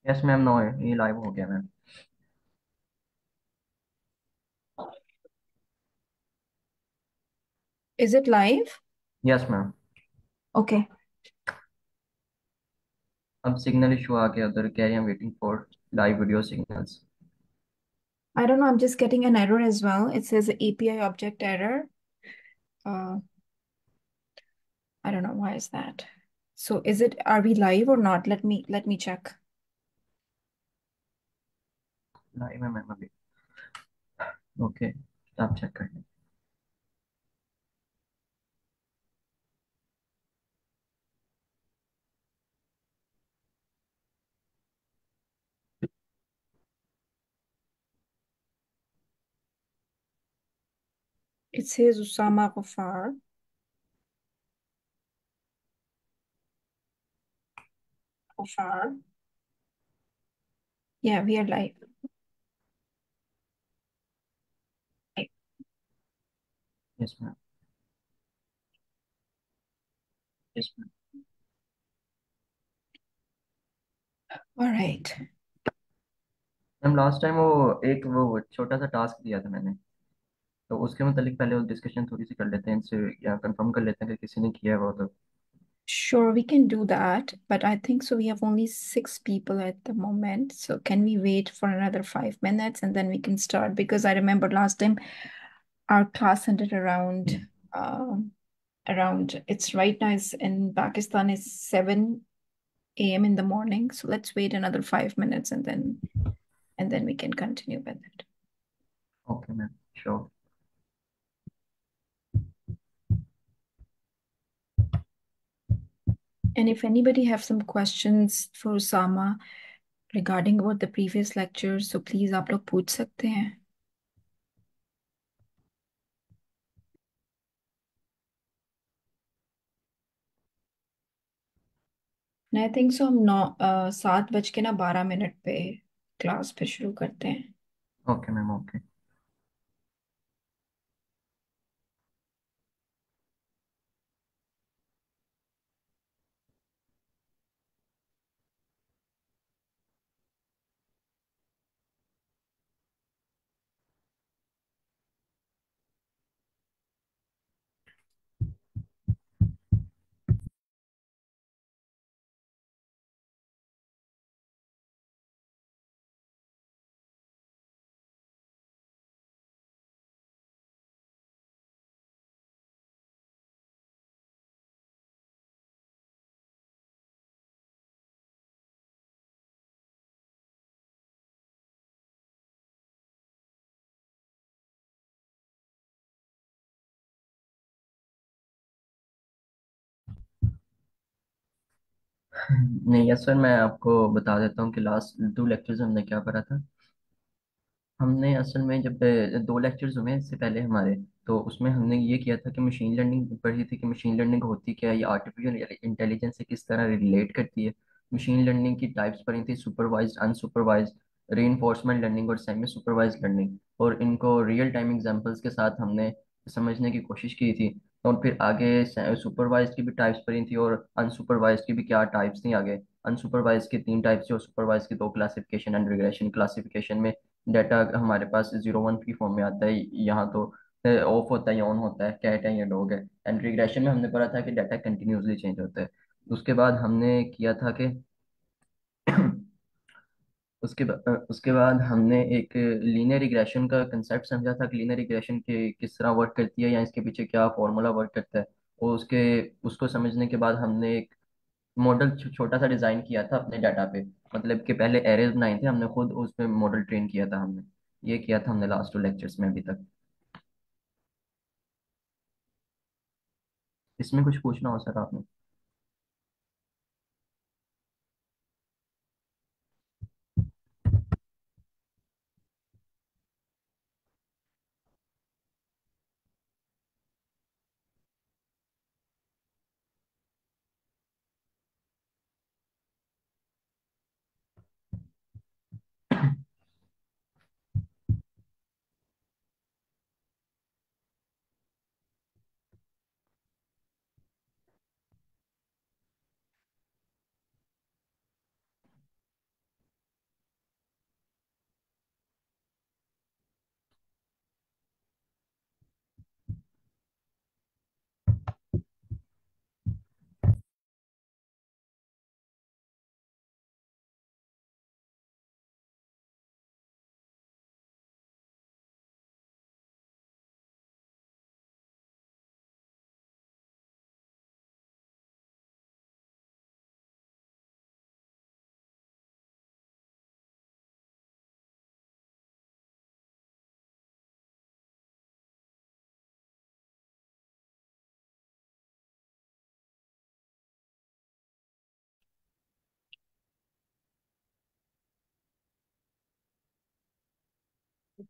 Yes ma'am, no ये live हो गया ma'am. Is it live? Yes ma'am. Okay. अब सिग्नल इशू आ गया उधर, कह रहे हैं waiting for live video signals. I don't know. I'm just getting an error as well. It says API object error. Uh, I don't know why is that. So is it, are we live or not? Let me check. Live है ma'am अभी। Okay, आप check कर लें। It says Usama Ghaffar. Ghaffar. Yeah, we are live. Yes ma'am. Yes ma'am. All right. Ma'am last time वो एक वो छोटा सा टास्क दिया था मैंने, तो उसके मतलब पहले वो डिस्कशन थोड़ी सी कर लेते हैं इनसे, या कंफर्म कर लेते हैं कि किसी ने किया है वो तो। Sure, we can do that, but I think so. We have only 6 people at the moment. So can we wait for another 5 minutes and then we can start? Because I remember last time our class ended um, around it's right now is in Pakistan is 7 a.m. in the morning. So let's wait another 5 minutes and then we can continue with it. Okay ma'am, sure. And if anybody have some questions for Usama regarding about the previous lectures, so please आप लोग पूछ सकते हैं. And I think so हम 7:12 पे class पे शुरू करते हैं. Okay ma'am, okay. नहीं यस सर, मैं आपको बता देता हूँ कि लास्ट 2 लेक्चर्स हमने क्या पढ़ा था। हमने असल में जब 2 लेक्चर्स हुए इससे पहले हमारे, तो उसमें हमने ये किया था कि मशीन लर्निंग पढ़ी थी कि मशीन लर्निंग होती क्या है, ये आर्टिफिशियल इंटेलिजेंस से किस तरह रिलेट करती है। मशीन लर्निंग की टाइप्स पढ़ी थी, सुपरवाइज्ड, अनसुपरवाइज्ड, रीइंफोर्समेंट लर्निंग और सेमी सुपरवाइज्ड लर्निंग। और इनको रियल टाइम एग्जांपल्स के साथ हमने समझने की कोशिश की थी। और फिर आगे सुपरवाइज्ड की भी टाइप्स पढ़ी थी और अनसुपरवाइज्ड की भी क्या टाइप्स थी आगे। अनसुपरवाइज्ड की 3 टाइप्स थी और सुपरवाइज्ड की 2 क्लासिफिकेशन एंड रिग्रेशन। क्लासिफिकेशन में डाटा हमारे पास 0 1 की फॉर्म में आता है, यहाँ तो ऑफ होता है या ऑन होता है, कैट है या डॉग है। एंड रिग्रेशन में हमने पढ़ा था कि डाटा कंटिन्यूसली चेंज होता है। उसके बाद हमने किया था कि उसके बाद हमने एक लीनियर रिग्रेशन का कंसेप्ट समझा था कि लीनियर रिग्रेशन के किस तरह वर्क करती है या इसके पीछे क्या फॉर्मूला वर्क करता है। और उसको समझने के बाद हमने एक मॉडल छोटा सा डिजाइन किया था अपने डाटा पे। मतलब कि पहले एरेज बनाए थे हमने खुद, उस पे मॉडल ट्रेन किया था हमने। ये किया था हमने लास्ट 2 लेक्चर्स में अभी तक। इसमें कुछ पूछना हो सर आपने?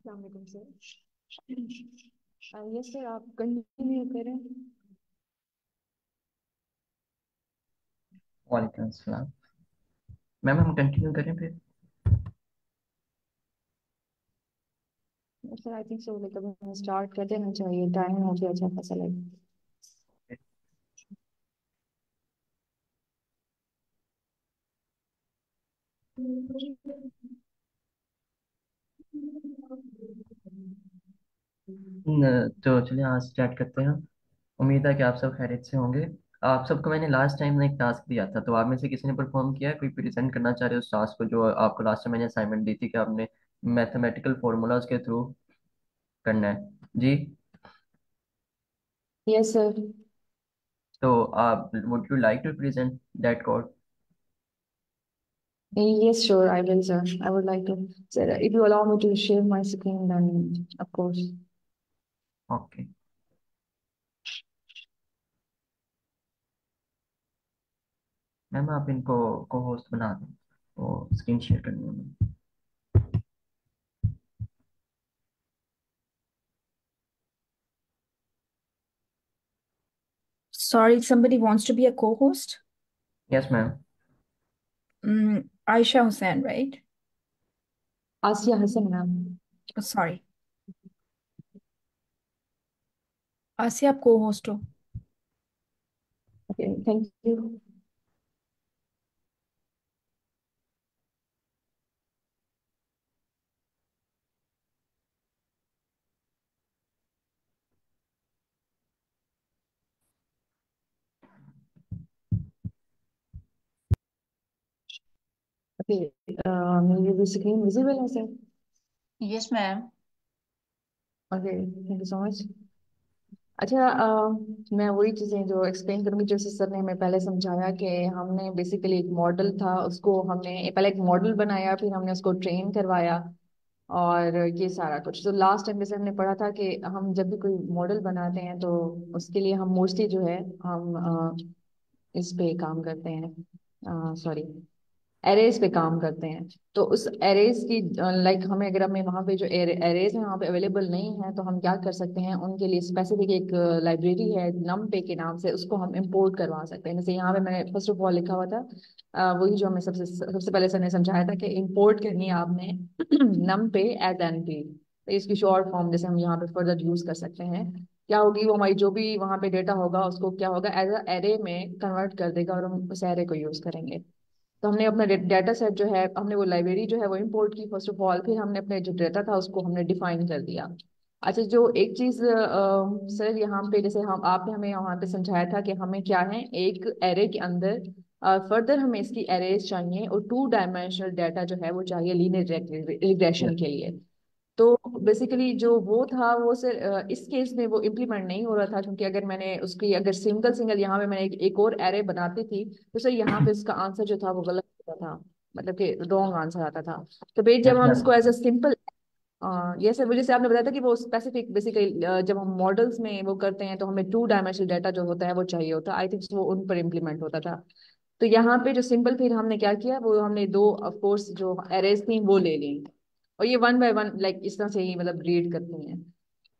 अस्सलाम वालेकुम सर। यस सर, आप कंटिन्यू करें। वालेकुम अस्सलाम। मैम हम कंटिन्यू करें फिर। Sir I think so, like अभी हमें स्टार्ट कर देना चाहिए, टाइम हो गया अच्छा खासा लगे। तो चलिए आज स्टार्ट करते हैं। उम्मीद है कि आप सब खैरियत से होंगे। आप सबको मैंने लास्ट टाइम ना एक टास्क दिया था, तो आप में से किसी ने परफॉर्म किया है? कोई प्रेजेंट करना चाह रहे हो उस टास्क को जो आपको लास्ट टाइम मैंने असाइनमेंट दी थी कि आपने मैथमेटिकल फॉर्मूलाज के थ्रू करना है जी। Yes sir. तो आप would you like to present that code? Yes sure, I will sir, I would like to. Sir if you allow me to share my screen then of course. Okay ma'am, आप इनको को host बना दें, वो screen share करनी है। Sorry, somebody wants to be a co-host? Yes ma'am. Aisha Hussain, right? Asiya Hasan ma'am. Oh, sorry. Asiya, आप co-host हो। Okay, thank you. ओके, मेरी स्क्रीन विजिबल है sir? Yes ma'am. Okay, thank you so much. अच्छा, मैं वही चीज़ें जो एक्सप्लेन करूंगी, जैसे सर ने हमें पहले समझाया कि हमने बेसिकली एक मॉडल था, उसको हमने पहले एक मॉडल बनाया, फिर हमने उसको ट्रेन करवाया। और ये सारा कुछ तो लास्ट टाइम जैसे हमने पढ़ा था कि हम जब भी कोई मॉडल बनाते हैं तो उसके लिए हम मोस्टली जो है हम इस पे काम करते हैं, सॉरी, एरेज पे काम करते हैं। तो उस एरेज की लाइक हमें अगर हमें वहाँ पे जो एरेज हैं वहाँ पे अवेलेबल नहीं है, तो हम क्या कर सकते हैं, उनके लिए स्पेसिफिक एक लाइब्रेरी है नमपे के नाम से, उसको हम इंपोर्ट करवा सकते हैं। जैसे यहाँ पे मैंने फर्स्ट ऑफ ऑल लिखा हुआ था, वही जो हमें सबसे सबसे पहले सर ने समझाया था कि इंपोर्ट करनी है आपने नमपे एज एनपी। तो इसकी शॉर्ट फॉर्म जैसे हम यहाँ पे फर्दर यूज कर सकते हैं। क्या होगी, वो हमारी जो भी वहाँ पे डेटा होगा उसको क्या होगा, एज अ एरे में कन्वर्ट कर देगा और हम उस एरे को यूज करेंगे। तो हमने अपना डाटा सेट जो है, हमने वो लाइब्रेरी जो है वो इंपोर्ट की फर्स्ट ऑफ ऑल, फिर हमने अपने जो डाटा था उसको हमने डिफाइन कर दिया। अच्छा, जो एक चीज सर यहाँ पे जैसे हम आपने हमें यहाँ पे समझाया था कि हमें क्या है, एक एरे के अंदर फर्दर हमें इसकी एरेज चाहिए और टू डायमेंशनल डाटा जो है वो चाहिए लीनियर रिग्रेशन के लिए। तो बेसिकली जो वो था वो सर इस केस में वो इम्प्लीमेंट नहीं हो रहा था, क्योंकि अगर मैंने उसकी अगर सिंगल सिंगल यहाँ पे मैंने एक और एरे बनाती थी, तो सर यहाँ पे इसका आंसर जो था वो गलत होता था, मतलब कि रॉन्ग आंसर आता था। तो भाई जब यस हम मैम। इसको एज अ सिंपल, ये सर मुझे से आपने बताया था कि वो स्पेसिफिक बेसिकली जब हम मॉडल्स में वो करते हैं तो हमें टू डायमेंशनल डाटा जो होता है वो चाहिए होता है, आई थिंक वो उन पर इम्प्लीमेंट होता था। तो यहाँ पे जो सिंपल, फिर हमने क्या किया, वो हमने दो ऑफ कोर्स जो एरेज थी वो ले ली, और ये वन बाय वन लाइक इस तरह से ही मतलब रीड करती हैं।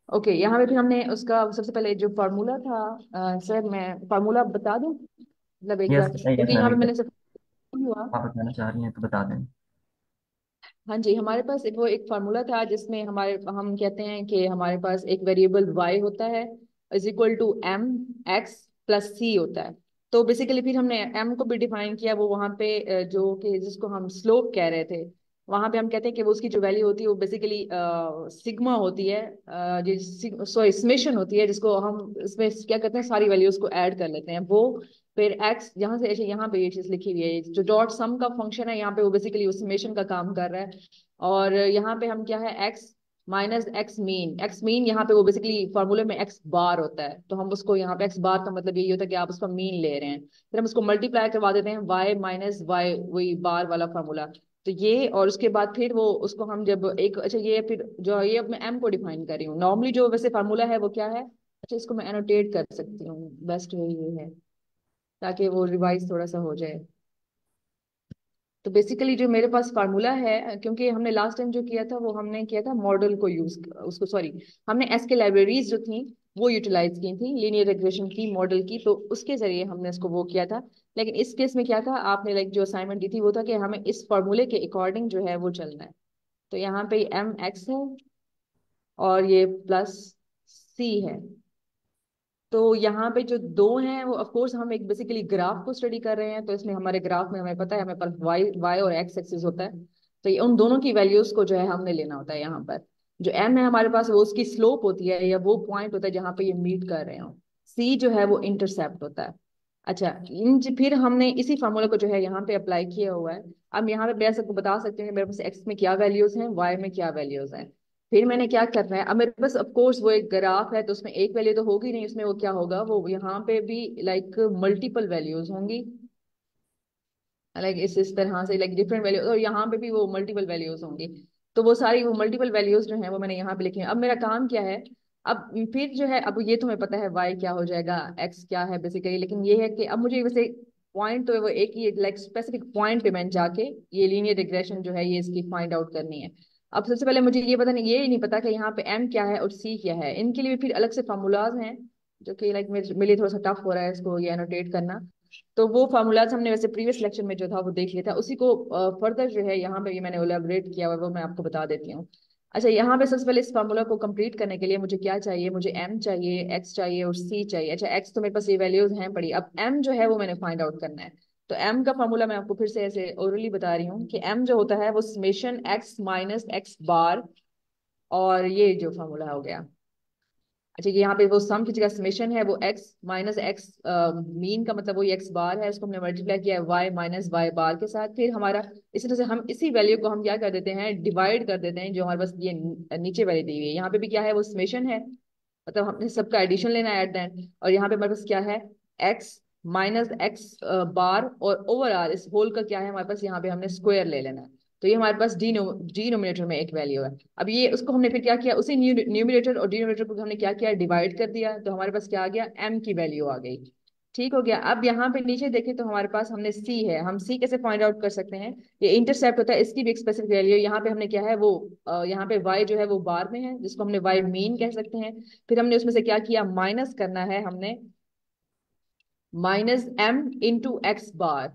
ओके, यहाँ पे फिर हमने उसका सबसे पहले जो फार्मूला था, सर मैं फार्मूला बता दूं, मतलब एक यस बार, यस क्योंकि मैम, यहाँ पे एक मैंने सब हुआ। आप बताना चाह रही हैं तो बता दें। हाँ जी, हमारे पास वो एक फार्मूला था जिसमें हमारे हम कहते हैं कि हमारे पास एक वेरिएबल y होता है, is equal to m x plus c होता है। तो बेसिकली फिर हमने m को भी डिफाइन किया, वो वहाँ पे जो कि जिसको हम स्लोप कह रहे थे, वहाँ पे हम कहते हैं कि वो उसकी जो वैल्यू होती है वो बेसिकली सिग्मा होती है, सॉरी समेशन होती है, जिसको हम इसमें क्या करते हैं, सारी वैल्यूज को ऐड कर लेते हैं वो। फिर एक्स यहाँ से ऐसे यहाँ पे ये चीज लिखी हुई है, जो डॉट सम का फंक्शन है यहाँ पे वो बेसिकली उस समेशन का काम कर रहा है। और यहाँ पे हम क्या है, एक्स माइनस एक्स मीन यहाँ पे वो बेसिकली फॉर्मूले में एक्स बार होता है, तो हम उसको यहाँ पे एक्स बार का मतलब यही होता है कि आप उसका मीन ले रहे हैं, फिर हम उसको मल्टीप्लाई करवा देते हैं वाई माइनस वाई, वही बार वाला फॉर्मूला। तो ये, और उसके बाद फिर वो उसको हम जब एक, अच्छा ये फिर जो ये अब मैं एम को डिफाइन कर रही हूँ, नॉर्मली जो वैसे फार्मूला है वो क्या है, अच्छा इसको मैं एनोटेट कर सकती हूँ, बेस्ट वे ये है ताकि वो रिवाइज थोड़ा सा हो जाए। तो बेसिकली जो मेरे पास फार्मूला है, क्योंकि हमने लास्ट टाइम जो किया था वो हमने किया था मॉडल को यूज, उसको सॉरी, हमने एसके लाइब्रेरीज जो थी वो यूटिलाइज की थी, लीनियर रिग्रेशन की मॉडल की, तो उसके जरिए हमने इसको वो किया था। लेकिन इस केस में क्या था, आपने लाइक जो असाइनमेंट दी थी वो था कि हमें इस फार्मूले के अकॉर्डिंग जो है वो चलना है। तो यहाँ पे एम एक्स है और ये प्लस सी है। तो यहाँ पे जो दो हैं वो ऑफ कोर्स हम एक बेसिकली ग्राफ को स्टडी कर रहे हैं, तो इसमें हमारे ग्राफ में हमें पता है हमें पास वाई वाई और एक्स एक्सिस होता है। तो ये उन दोनों की वैल्यूज को जो है हमने लेना होता है। यहाँ पर जो एम है हमारे पास वो उसकी स्लोप होती है या वो पॉइंट होता है जहाँ पे ये मीट कर रहे हो। सी जो है वो इंटरसेप्ट होता है। अच्छा, फिर हमने इसी फार्मूला को जो है यहाँ पे अप्लाई किया हुआ है। अब यहाँ पे मैं सबको बता सकती हूँ कि मेरे पास एक्स में क्या वैल्यूज हैं, वाई में क्या वैल्यूज हैं। फिर मैंने क्या करना है, अब मेरे पास ऑफ कोर्स वो एक ग्राफ है तो उसमें एक वैल्यू तो होगी नहीं, उसमें वो क्या होगा, वो यहाँ पे भी लाइक मल्टीपल वैल्यूज होंगी, लाइक इस तरह से लाइक डिफरेंट वैल्यूज, और यहाँ पे भी वो मल्टीपल वैल्यूज होंगी। तो वो सारी वो मल्टीपल वैल्यूज जो है वो मैंने यहाँ पे लिखी है। अब मेरा काम क्या है, अब फिर जो है, अब ये तुम्हें पता है y क्या हो जाएगा, x क्या है बेसिकली, लेकिन ये है कि अब मुझे वैसे पॉइंट तो वो एक ही लाइक स्पेसिफिक पॉइंट पे मैं जाके ये लीनियर रिग्रेशन जो है ये इसकी फाइंड आउट करनी है। अब सबसे पहले मुझे ये पता नहीं, ये नहीं पता कि यहाँ पे m क्या है और c क्या है, इनके लिए भी फिर अलग से फार्मूलाज हैं जो कि लाइक मेरे लिए थोड़ा सा टफ हो रहा है इसको ये एनोटेट करना। तो वो फार्मूलाज हमने वैसे प्रीवियस लेक्चर में जो था वो देख लिया था, उसी को फर्दर जो है यहाँ पे ये मैंने एलैबोरेट किया हुआ है वो मैं आपको बता देती हूँ। अच्छा, यहाँ पे सबसे पहले इस फार्मूला को कंप्लीट करने के लिए मुझे क्या चाहिए, मुझे m चाहिए, x चाहिए और c चाहिए। अच्छा, x तो मेरे पास ये वैल्यूज हैं पड़ी, अब m जो है वो मैंने फाइंड आउट करना है। तो m का फार्मूला मैं आपको फिर से ऐसे ओरली बता रही हूँ कि m जो होता है वो समेशन x माइनस एक्स बार, और ये जो फार्मूला हो गया। अच्छा, ये यहाँ पे वो सम की जगह समेशन है वो x माइनस एक्स, मीन का मतलब वही x बार है, इसको हमने मल्टीप्लाई किया है y माइनस वाई बार के साथ। फिर हमारा इस तरह से हम इसी वैल्यू को हम क्या कर देते हैं, डिवाइड कर देते हैं, जो हमारे पास ये नीचे वैल्यू दी हुई है। यहाँ पे भी क्या है, वो समेशन है, मतलब हमने सबका एडिशन लेना है एट द एंड। और यहाँ पे हमारे पास क्या है, x माइनस एक्स बार, और ओवरऑल इस होल का क्या है हमारे पास, यहाँ पे हमने स्क्वायर ले लेना है। तो ये हमारे पास डिनोमिनेटर में एक वैल्यू है। अब ये उसको हमने फिर क्या किया, उसी न्यूमिनेटर और डिनोमिनेटर को हमने क्या किया, डिवाइड कर दिया, तो हमारे पास क्या आ गया, m की वैल्यू आ गई। ठीक हो गया। अब यहाँ पे नीचे देखें तो हमारे पास हमने c है, हम c कैसे फाइंड आउट कर सकते हैं, ये इंटरसेप्ट होता है, इसकी भी एक स्पेसिफिक वैल्यू। यहाँ पे हमने क्या है वो यहाँ पे y जो है वो बार में है, जिसको हमने y मीन कह सकते हैं। फिर हमने उसमें से क्या किया, माइनस करना है हमने, माइनस m इंटू एक्स बार।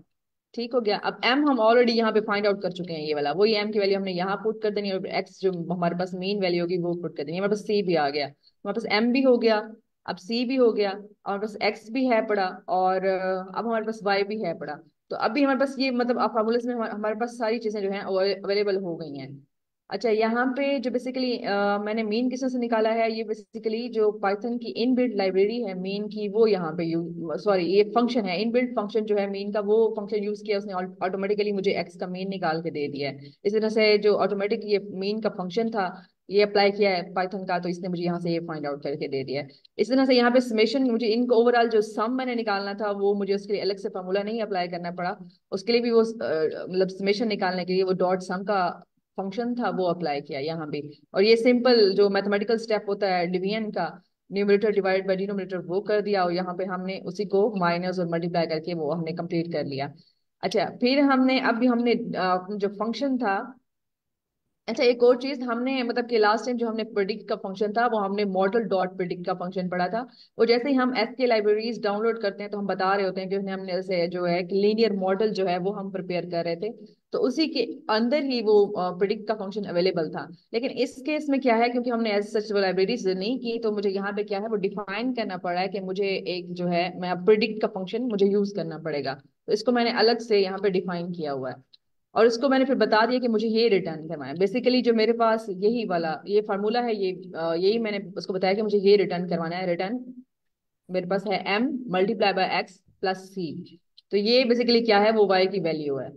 ठीक हो गया। अब m हम ऑलरेडी यहाँ पे फाइंड आउट कर चुके हैं, ये वाला वही m की वैल्यू हमने यहाँ पुट कर देनी है, और x जो हमारे पास मेन वैल्यू होगी वो पुट कर देनी है। हमारे पास c भी आ गया, हमारे पास m भी हो गया, अब c भी हो गया, और हमारे पास x भी है पड़ा, और अब हमारे पास y भी है पड़ा। तो अभी हमारे पास ये मतलब अब फार्मूले में हमारे पास सारी चीजें जो हैं अवेलेबल हो गई हैं। अच्छा, यहाँ पे जो बेसिकली मैंने मीन किस से निकाला है, ये बेसिकली जो पाइथन की इनबिल्ट लाइब्रेरी है मीन की, वो यहाँ पे सॉरी ये फंक्शन है, इनबिल्ट फंक्शन जो है मीन का, वो फंक्शन यूज किया उसने, ऑटोमेटिकली मुझे एक्स का मीन निकाल के दे दिया है। इस तरह से जो ऑटोमेटिक ये मीन का फंक्शन था ये अप्लाई किया है पाइथन का, तो इसने मुझे यहाँ से ये फाइंड आउट करके दे दिया है। इस तरह से यहाँ पे समेशन, मुझे इनको ओवरऑल जो सम मैंने निकालना था वो मुझे उसके लिए अलग से फॉर्मूला नहीं अप्लाई करना पड़ा, उसके लिए भी वो मतलब समेशन निकालने के लिए वो डॉट सम का फंक्शन था वो अप्लाई किया यहाँ भी। और ये सिंपल जो मैथमेटिकल स्टेप होता है डिवीजन का, न्यूमरेटर डिवाइड बाय डिनोमिनेटर, वो कर दिया, और यहाँ पे हमने उसी को माइनस और मल्टीप्लाई करके वो हमने कंप्लीट कर लिया। अच्छा, फिर हमने अभी हमने जो फंक्शन था, अच्छा एक और चीज हमने मतलब कि लास्ट टाइम जो हमने प्रिडिक्ट का फंक्शन था वो हमने मॉडल डॉट प्रिडिक्ट का फंक्शन पढ़ा था। वो जैसे ही हम एस के लाइब्रेरीज डाउनलोड करते हैं तो हम बता रहे होते हैं कि उसने हमने जैसे जो है लीनियर मॉडल जो है वो हम प्रिपेयर कर रहे थे, तो उसी के अंदर ही वो प्रिडिक्ट का फंक्शन अवेलेबल था। लेकिन इस केस में क्या है, क्योंकि हमने एज सच वो लाइब्रेरीज नहीं की, तो मुझे यहाँ पे क्या है वो डिफाइन करना पड़ा है कि मुझे एक जो है मैं प्रिडिक्ट का फंक्शन मुझे यूज करना पड़ेगा, तो इसको मैंने अलग से यहाँ पे डिफाइन किया हुआ है। और इसको मैंने फिर बता दिया कि मुझे ये रिटर्न करना है, बेसिकली जो मेरे पास यही वाला ये फार्मूला है, ये यही मैंने उसको बताया कि मुझे ये रिटर्न करवाना है। रिटर्न मेरे पास है m multiply by X plus C, तो ये बेसिकली क्या है, वो y की वैल्यू है।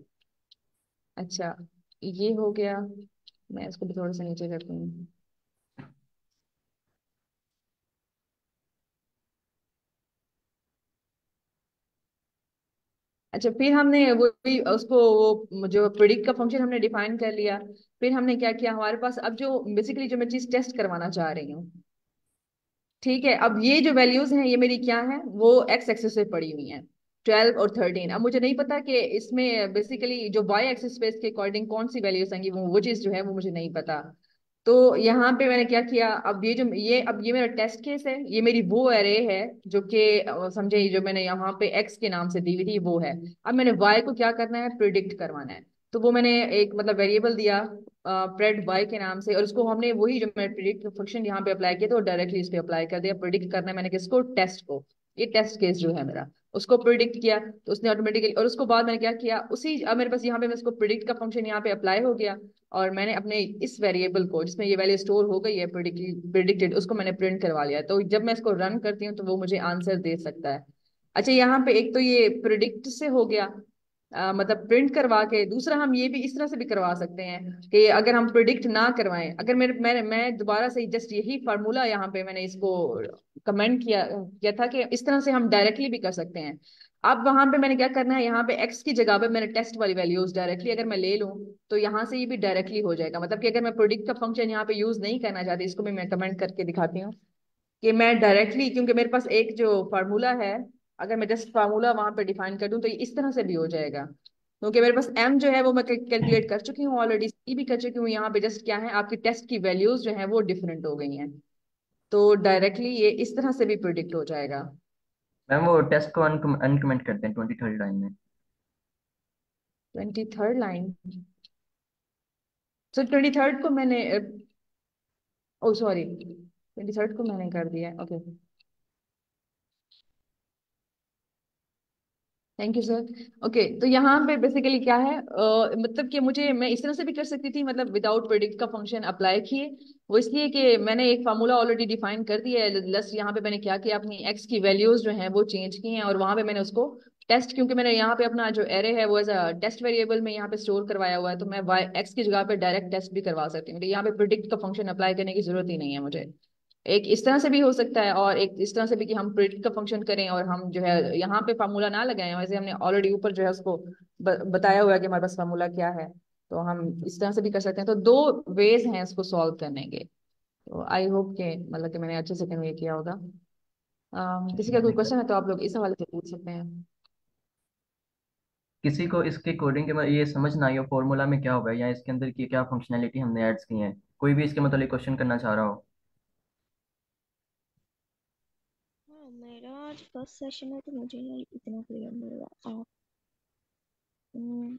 अच्छा, ये हो गया, मैं इसको भी थोड़ा सा नीचे करती हूँ। अच्छा, फिर हमने वो भी उसको वो जो प्रिडिक्ट का फंक्शन हमने डिफाइन कर लिया। फिर हमने क्या किया, हमारे पास अब जो बेसिकली जो मैं चीज टेस्ट करवाना चाह रही हूँ, ठीक है, अब ये जो वैल्यूज हैं ये मेरी क्या है, वो एक्स एक्सिस पे पड़ी हुई हैं। 12 और 13। अब मुझे नहीं पता कि इसमें बेसिकली जो वाई एक्सिस स्पेस के अकॉर्डिंग कौन सी वैल्यूज आएंगी, वो चीज जो है वो मुझे नहीं पता। तो यहाँ पे मैंने क्या किया, अब ये मेरा टेस्ट केस है, ये मेरी वो एरे है जो कि समझे, ये जो मैंने यहाँ पे एक्स के नाम से दी हुई थी वो है। अब मैंने वाई को क्या करना है, प्रिडिक्ट करवाना है। तो वो मैंने एक मतलब वेरिएबल दिया प्रेड वाई के नाम से, और उसको हमने वही जो मैंने प्रिडिक्ट फंक्शन यहाँ पे अप्लाई किया तो डायरेक्टली इस पे अप्लाई कर दिया। प्रिडिक्ट करना है मैंने किसको, टेस्ट को। ये टेस्ट केस जो है मेरा, उसको प्रिडिक्ट किया तो उसने ऑटोमेटिकली, और उसको बाद मैंने क्या किया, उसी अब मेरे पास यहाँ पे मैं इसको प्रिडिक्ट का फंक्शन यहाँ पे अप्लाई हो गया, और मैंने अपने इस वेरिएबल को जिसमें ये वैल्यू स्टोर हो गई है प्रिडिक्टेड, उसको मैंने प्रिंट करवा लिया। तो जब मैं इसको रन करती हूँ तो वो मुझे आंसर दे सकता है। अच्छा, यहाँ पे एक तो ये प्रिडिक्ट से हो गया, मतलब प्रिंट करवा के। दूसरा हम ये भी इस तरह से भी करवा सकते हैं कि अगर हम प्रिडिक्ट ना करवाएं, अगर मैं दोबारा से जस्ट यही फार्मूला यहाँ पे मैंने इसको कमेंट किया किया था कि इस तरह से हम डायरेक्टली भी कर सकते हैं। अब वहां पे मैंने क्या करना है, यहाँ पे एक्स की जगह पे मैंने टेस्ट वाली वैल्यूज डायरेक्टली अगर मैं ले लूं तो यहाँ से ये भी डायरेक्टली हो जाएगा। मतलब कि अगर मैं प्रोडिक्ट का फंक्शन यहाँ पे यूज नहीं करना चाहती, इसको भी मैं कमेंट करके दिखाती हूँ कि मैं डायरेक्टली, क्योंकि मेरे पास एक जो फार्मूला है, अगर मैं जस्ट फार्मूला वहां पे डिफाइन कर दूं तो ये इस तरह से भी हो जाएगा। क्योंकि मेरे पास एम जो है वो मैं कैलकुलेट कर चुकी हूँ ऑलरेडी, सी भी कर चुकी हूँ। यहाँ पे जस्ट क्या है, आपकी टेस्ट की वैल्यूज जो है वो डिफरेंट हो गई हैं, तो डायरेक्टली ये इस तरह से भी प्रिडिक्ट हो जाएगा। मैम वो टेस्ट को अनकमेंट करते हैं 23rd लाइन में। 23rd लाइन, सो 23rd को मैंने, ओ सॉरी, 23rd को मैंने कर दिया, okay. Thank you sir. Okay, तो यहाँ पे बेसिकली क्या है, मतलब कि मुझे, मैं इस तरह से भी कर सकती थी, मतलब विदाउट प्रेडिक्ट का फंक्शन अप्लाई किए। वो इसलिए कि मैंने एक फार्मूला ऑलरेडी डिफाइन कर दिया है। प्लस यहाँ पे मैंने क्या किया, अपनी एक्स की वैल्यूज जो हैं वो चेंज की हैं, और वहां पे मैंने उसको टेस्ट, क्योंकि मैंने यहाँ पे अपना जो एरे है वो एज अ टेस्ट वेरिएबल में यहाँ पे स्टोर करवाया हुआ है, तो मैं वाई एक्स की जगह पे डायरेक्ट टेस्ट भी करवा सकती हूँ। तो यहाँ पे प्रिडिक्ट का फंक्शन अप्लाई करने की जरूरत ही नहीं है मुझे। एक इस तरह से भी हो सकता है, और एक इस तरह से भी कि हम प्रिडिक्ट का फंक्शन करें और हम जो है यहाँ पे फार्मूला ना लगाएं, वैसे हमने ऑलरेडी ऊपर जो है उसको बताया हुआ है कि हमारे पास फार्मूला क्या है। तो हम इस तरह से भी कर सकते हैं। तो दो वेज हैं इसको सॉल्व करने के। तो आई होप के मतलब कि मैंने अच्छे से कन्वे किया होगा। किसी का कोई क्वेश्चन है तो आप लोग इस हवाले से पूछ सकते हैं। किसी को इसके कोडिंग के ये समझ ना आई हो फॉर्मूला में क्या होगा या इसके अंदर की क्या फंक्शनैलिटी हमने ऐड्स की है, कोई भी इसके मतलब क्वेश्चन करना चाह रहा हो। हाँ, मेरा आज फर्स्ट सेशन है तो मुझे नहीं इतना क्लियर मिल रहा। आप हम्म,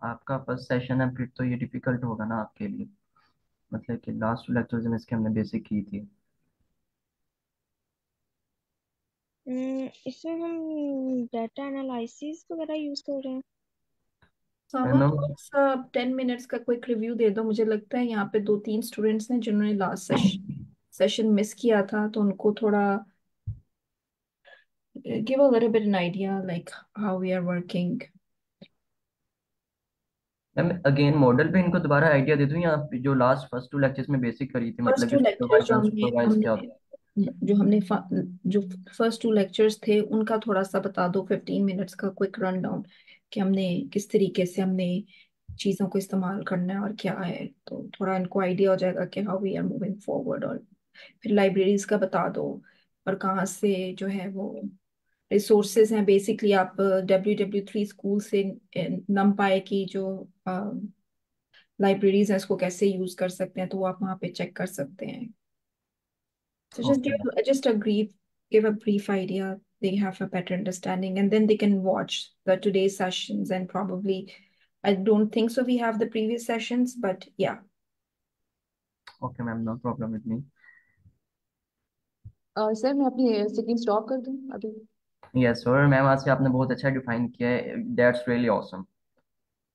आपका फर्स्ट सेशन है फिर तो ये डिफिकल्ट होगा ना आपके लिए, मतलब कि लास्ट लेक्चर में इसके हमने बेसिक की थी। इसमें हम डाटा एनालिसिस वगैरह यूज कर रहे हैं। सामा नो। थोड़ा सा 10 मिनट्स का क्विक रिव्यू दे दो। मुझे लगता है यहाँ पे दो तीन स्टूडेंट्स हैं जिन्होंने लास्ट सेशन मिस किया था, तो उनको थोड़ा give a little bit an idea like how we are working. Ma'am again model पे इनको दोबारा आइडिया दे दूं या जो लास्ट फर्स्ट 2 लेक्चर्स में बेसिक करी थी, फर्स्ट मतलब कि टू लेक्चर्स सुपरवाइज अनसुपरवाइज क्या होता जो हमने जो फर्स्ट टू लेक्चर्स थे उनका थोड़ा सा बता दो, 15 मिनट्स का क्विक रन डाउन कि हमने किस तरीके से हमने चीज़ों को इस्तेमाल करना है और क्या है, तो थोड़ा इनको आइडिया हो जाएगा कि how we are moving forward. और फिर लाइब्रेरीज का बता दो और कहाँ से जो है वो रिसोर्सेज हैं। बेसिकली आप W3 स्कूल से नमपाई की जो लाइब्रेरीज हैं उसको कैसे यूज कर सकते हैं, तो वो आप वहाँ पे चेक कर सकते हैं। So है। just okay ma'am. give a brief idea. They have a better understanding, and then they can watch the today's sessions. And probably, I don't think so. We have the previous sessions, but yeah. Okay ma'am, no problem with me. Sir मैं अपनी screen stop कर दूं अभी? Yes sir ma'am, आज से आपने बहुत अच्छा डिफाइन किया है, दैट्स रियली ऑसम।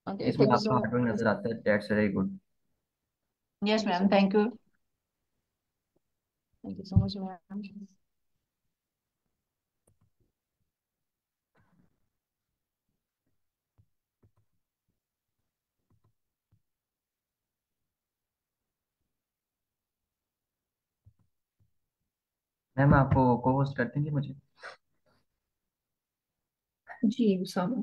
ओके, इसमें थैंक यू आपका सो हार्डवर्क मच। नजर आता है, that's very good. Yes thank you so ma'am, much. Thank you. Thank you so much ma'am. Ma'am आप वो को होस्ट कर देंगे मुझे। जी उसामा।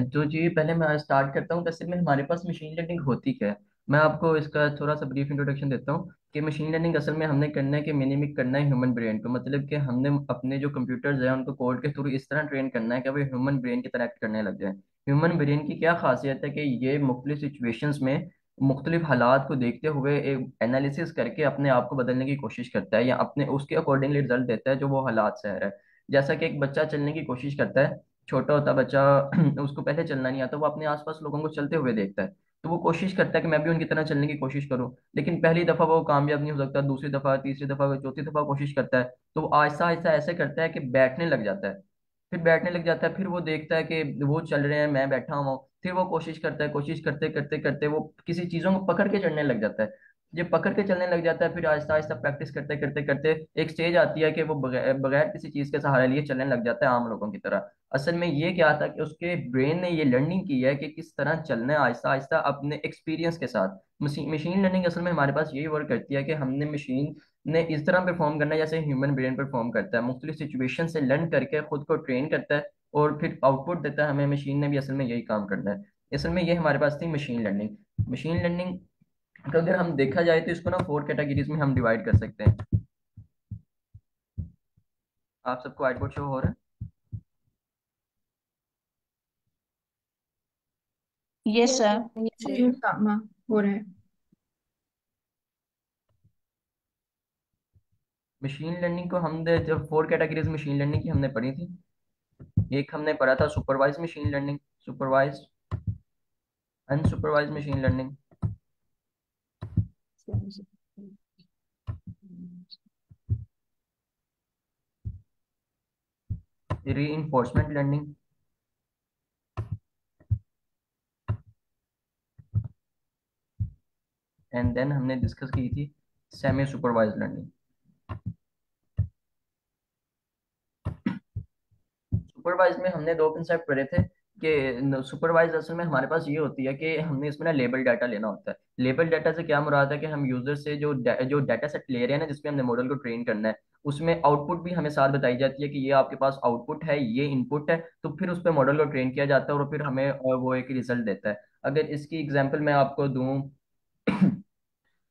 तो जी पहले मैं स्टार्ट करता हूँ, वैसे में हमारे पास मशीन लर्निंग होती क्या है। मैं आपको इसका थोड़ा सा ब्रीफ इंट्रोडक्शन देता हूँ कि मशीन लर्निंग असल में हमने करना है कि मिमिक करना है ह्यूमन ब्रेन को, मतलब कि हमने अपने जो कंप्यूटर्स हैं उनको कोड के थ्रू इस तरह ट्रेन करना है कि वो ह्यूमन ब्रेन की तरह act करने लग जाए। ह्यूमन ब्रेन की क्या खासियत है कि ये मुख्तलिफ सिचुएशंस में मुख्तलिफ हालात को देखते हुए एक एनालिसिस करके अपने आप को बदलने की कोशिश करता है, या अपने उसके अकॉर्डिंगली रिजल्ट देता है जो वो हालात से है। जैसा कि एक बच्चा चलने की कोशिश करता है, छोटा होता बच्चा उसको पहले चलना नहीं आता, वो अपने आसपास लोगों को चलते हुए देखता है, तो वो कोशिश करता है कि मैं भी उनकी तरह चलने की कोशिश करूं। लेकिन पहली दफा वो कामयाब नहीं हो सकता, दूसरी दफा, तीसरी दफा, चौथी दफा कोशिश करता है, तो वो आहिस्ता आहिस्ता ऐसे करता है कि बैठने लग जाता है। फिर बैठने लग जाता है, फिर वो देखता है कि वो चल रहे हैं, मैं बैठा हुआ हूँ, फिर वो कोशिश करता है, कोशिश करते करते करते वो किसी चीजों को पकड़ के चढ़ने लग जाता है। जब पकड़ के चलने लग जाता है, फिर आहिस्ता आहिस्ता प्रैक्टिस करते करते करते एक स्टेज आती है कि वो बगैर बगैर किसी चीज के सहारे लिए चलने लग जाता है आम लोगों की तरह। असल में ये क्या था कि उसके ब्रेन ने ये लर्निंग की है कि किस तरह चलना है आहिस्ता आहिस्ता अपने एक्सपीरियंस के साथ। मशीन लर्निंग असल में हमारे पास यही वर्क करती है कि हमने मशीन ने इस तरह परफॉर्म करना है जैसे ह्यूमन ब्रेन परफॉर्म करता है, मुख्तलिफ सिचुएशन से लर्न करके खुद को ट्रेन करता है और फिर आउटपुट देता है हमें। मशीन ने भी असल में यही काम करना है। असल में ये हमारे पास थी मशीन लर्निंग। मशीन लर्निंग तो अगर हम देखा जाए तो इसको ना 4 कैटेगरीज में हम डिवाइड कर सकते हैं। आप सबको व्हाइट बोर्ड शो हो रहा है? Yes sir. हाँ, हो रहा है। मशीन लर्निंग को हमने जब 4 कैटेगरीज मशीन लर्निंग की हमने पढ़ी थी, एक हमने पढ़ा था supervise machine learning, supervise, unsupervise machine learning, reinforcement learning, and then हमने डिस्कस की थी सेमी सुपरवाइज लर्निंग। सुपरवाइज में हमने दो कंसेप्ट पढ़े थे कि सुपरवाइज असल में हमारे पास ये होती है कि हमने इसमें ना लेबल डाटा लेना होता है। लेबल डाटा से क्या मुराद है कि हम यूजर से जो डाटा सेट ले रहे हैं ना, जिसमें हमने मॉडल को ट्रेन करना है, उसमें आउटपुट भी हमें साथ बताई जाती है कि ये आपके पास आउटपुट है, ये इनपुट है, तो फिर उस पर मॉडल को ट्रेन किया जाता है और फिर हमें वो एक रिजल्ट देता है। अगर इसकी एग्जांपल मैं आपको दूं,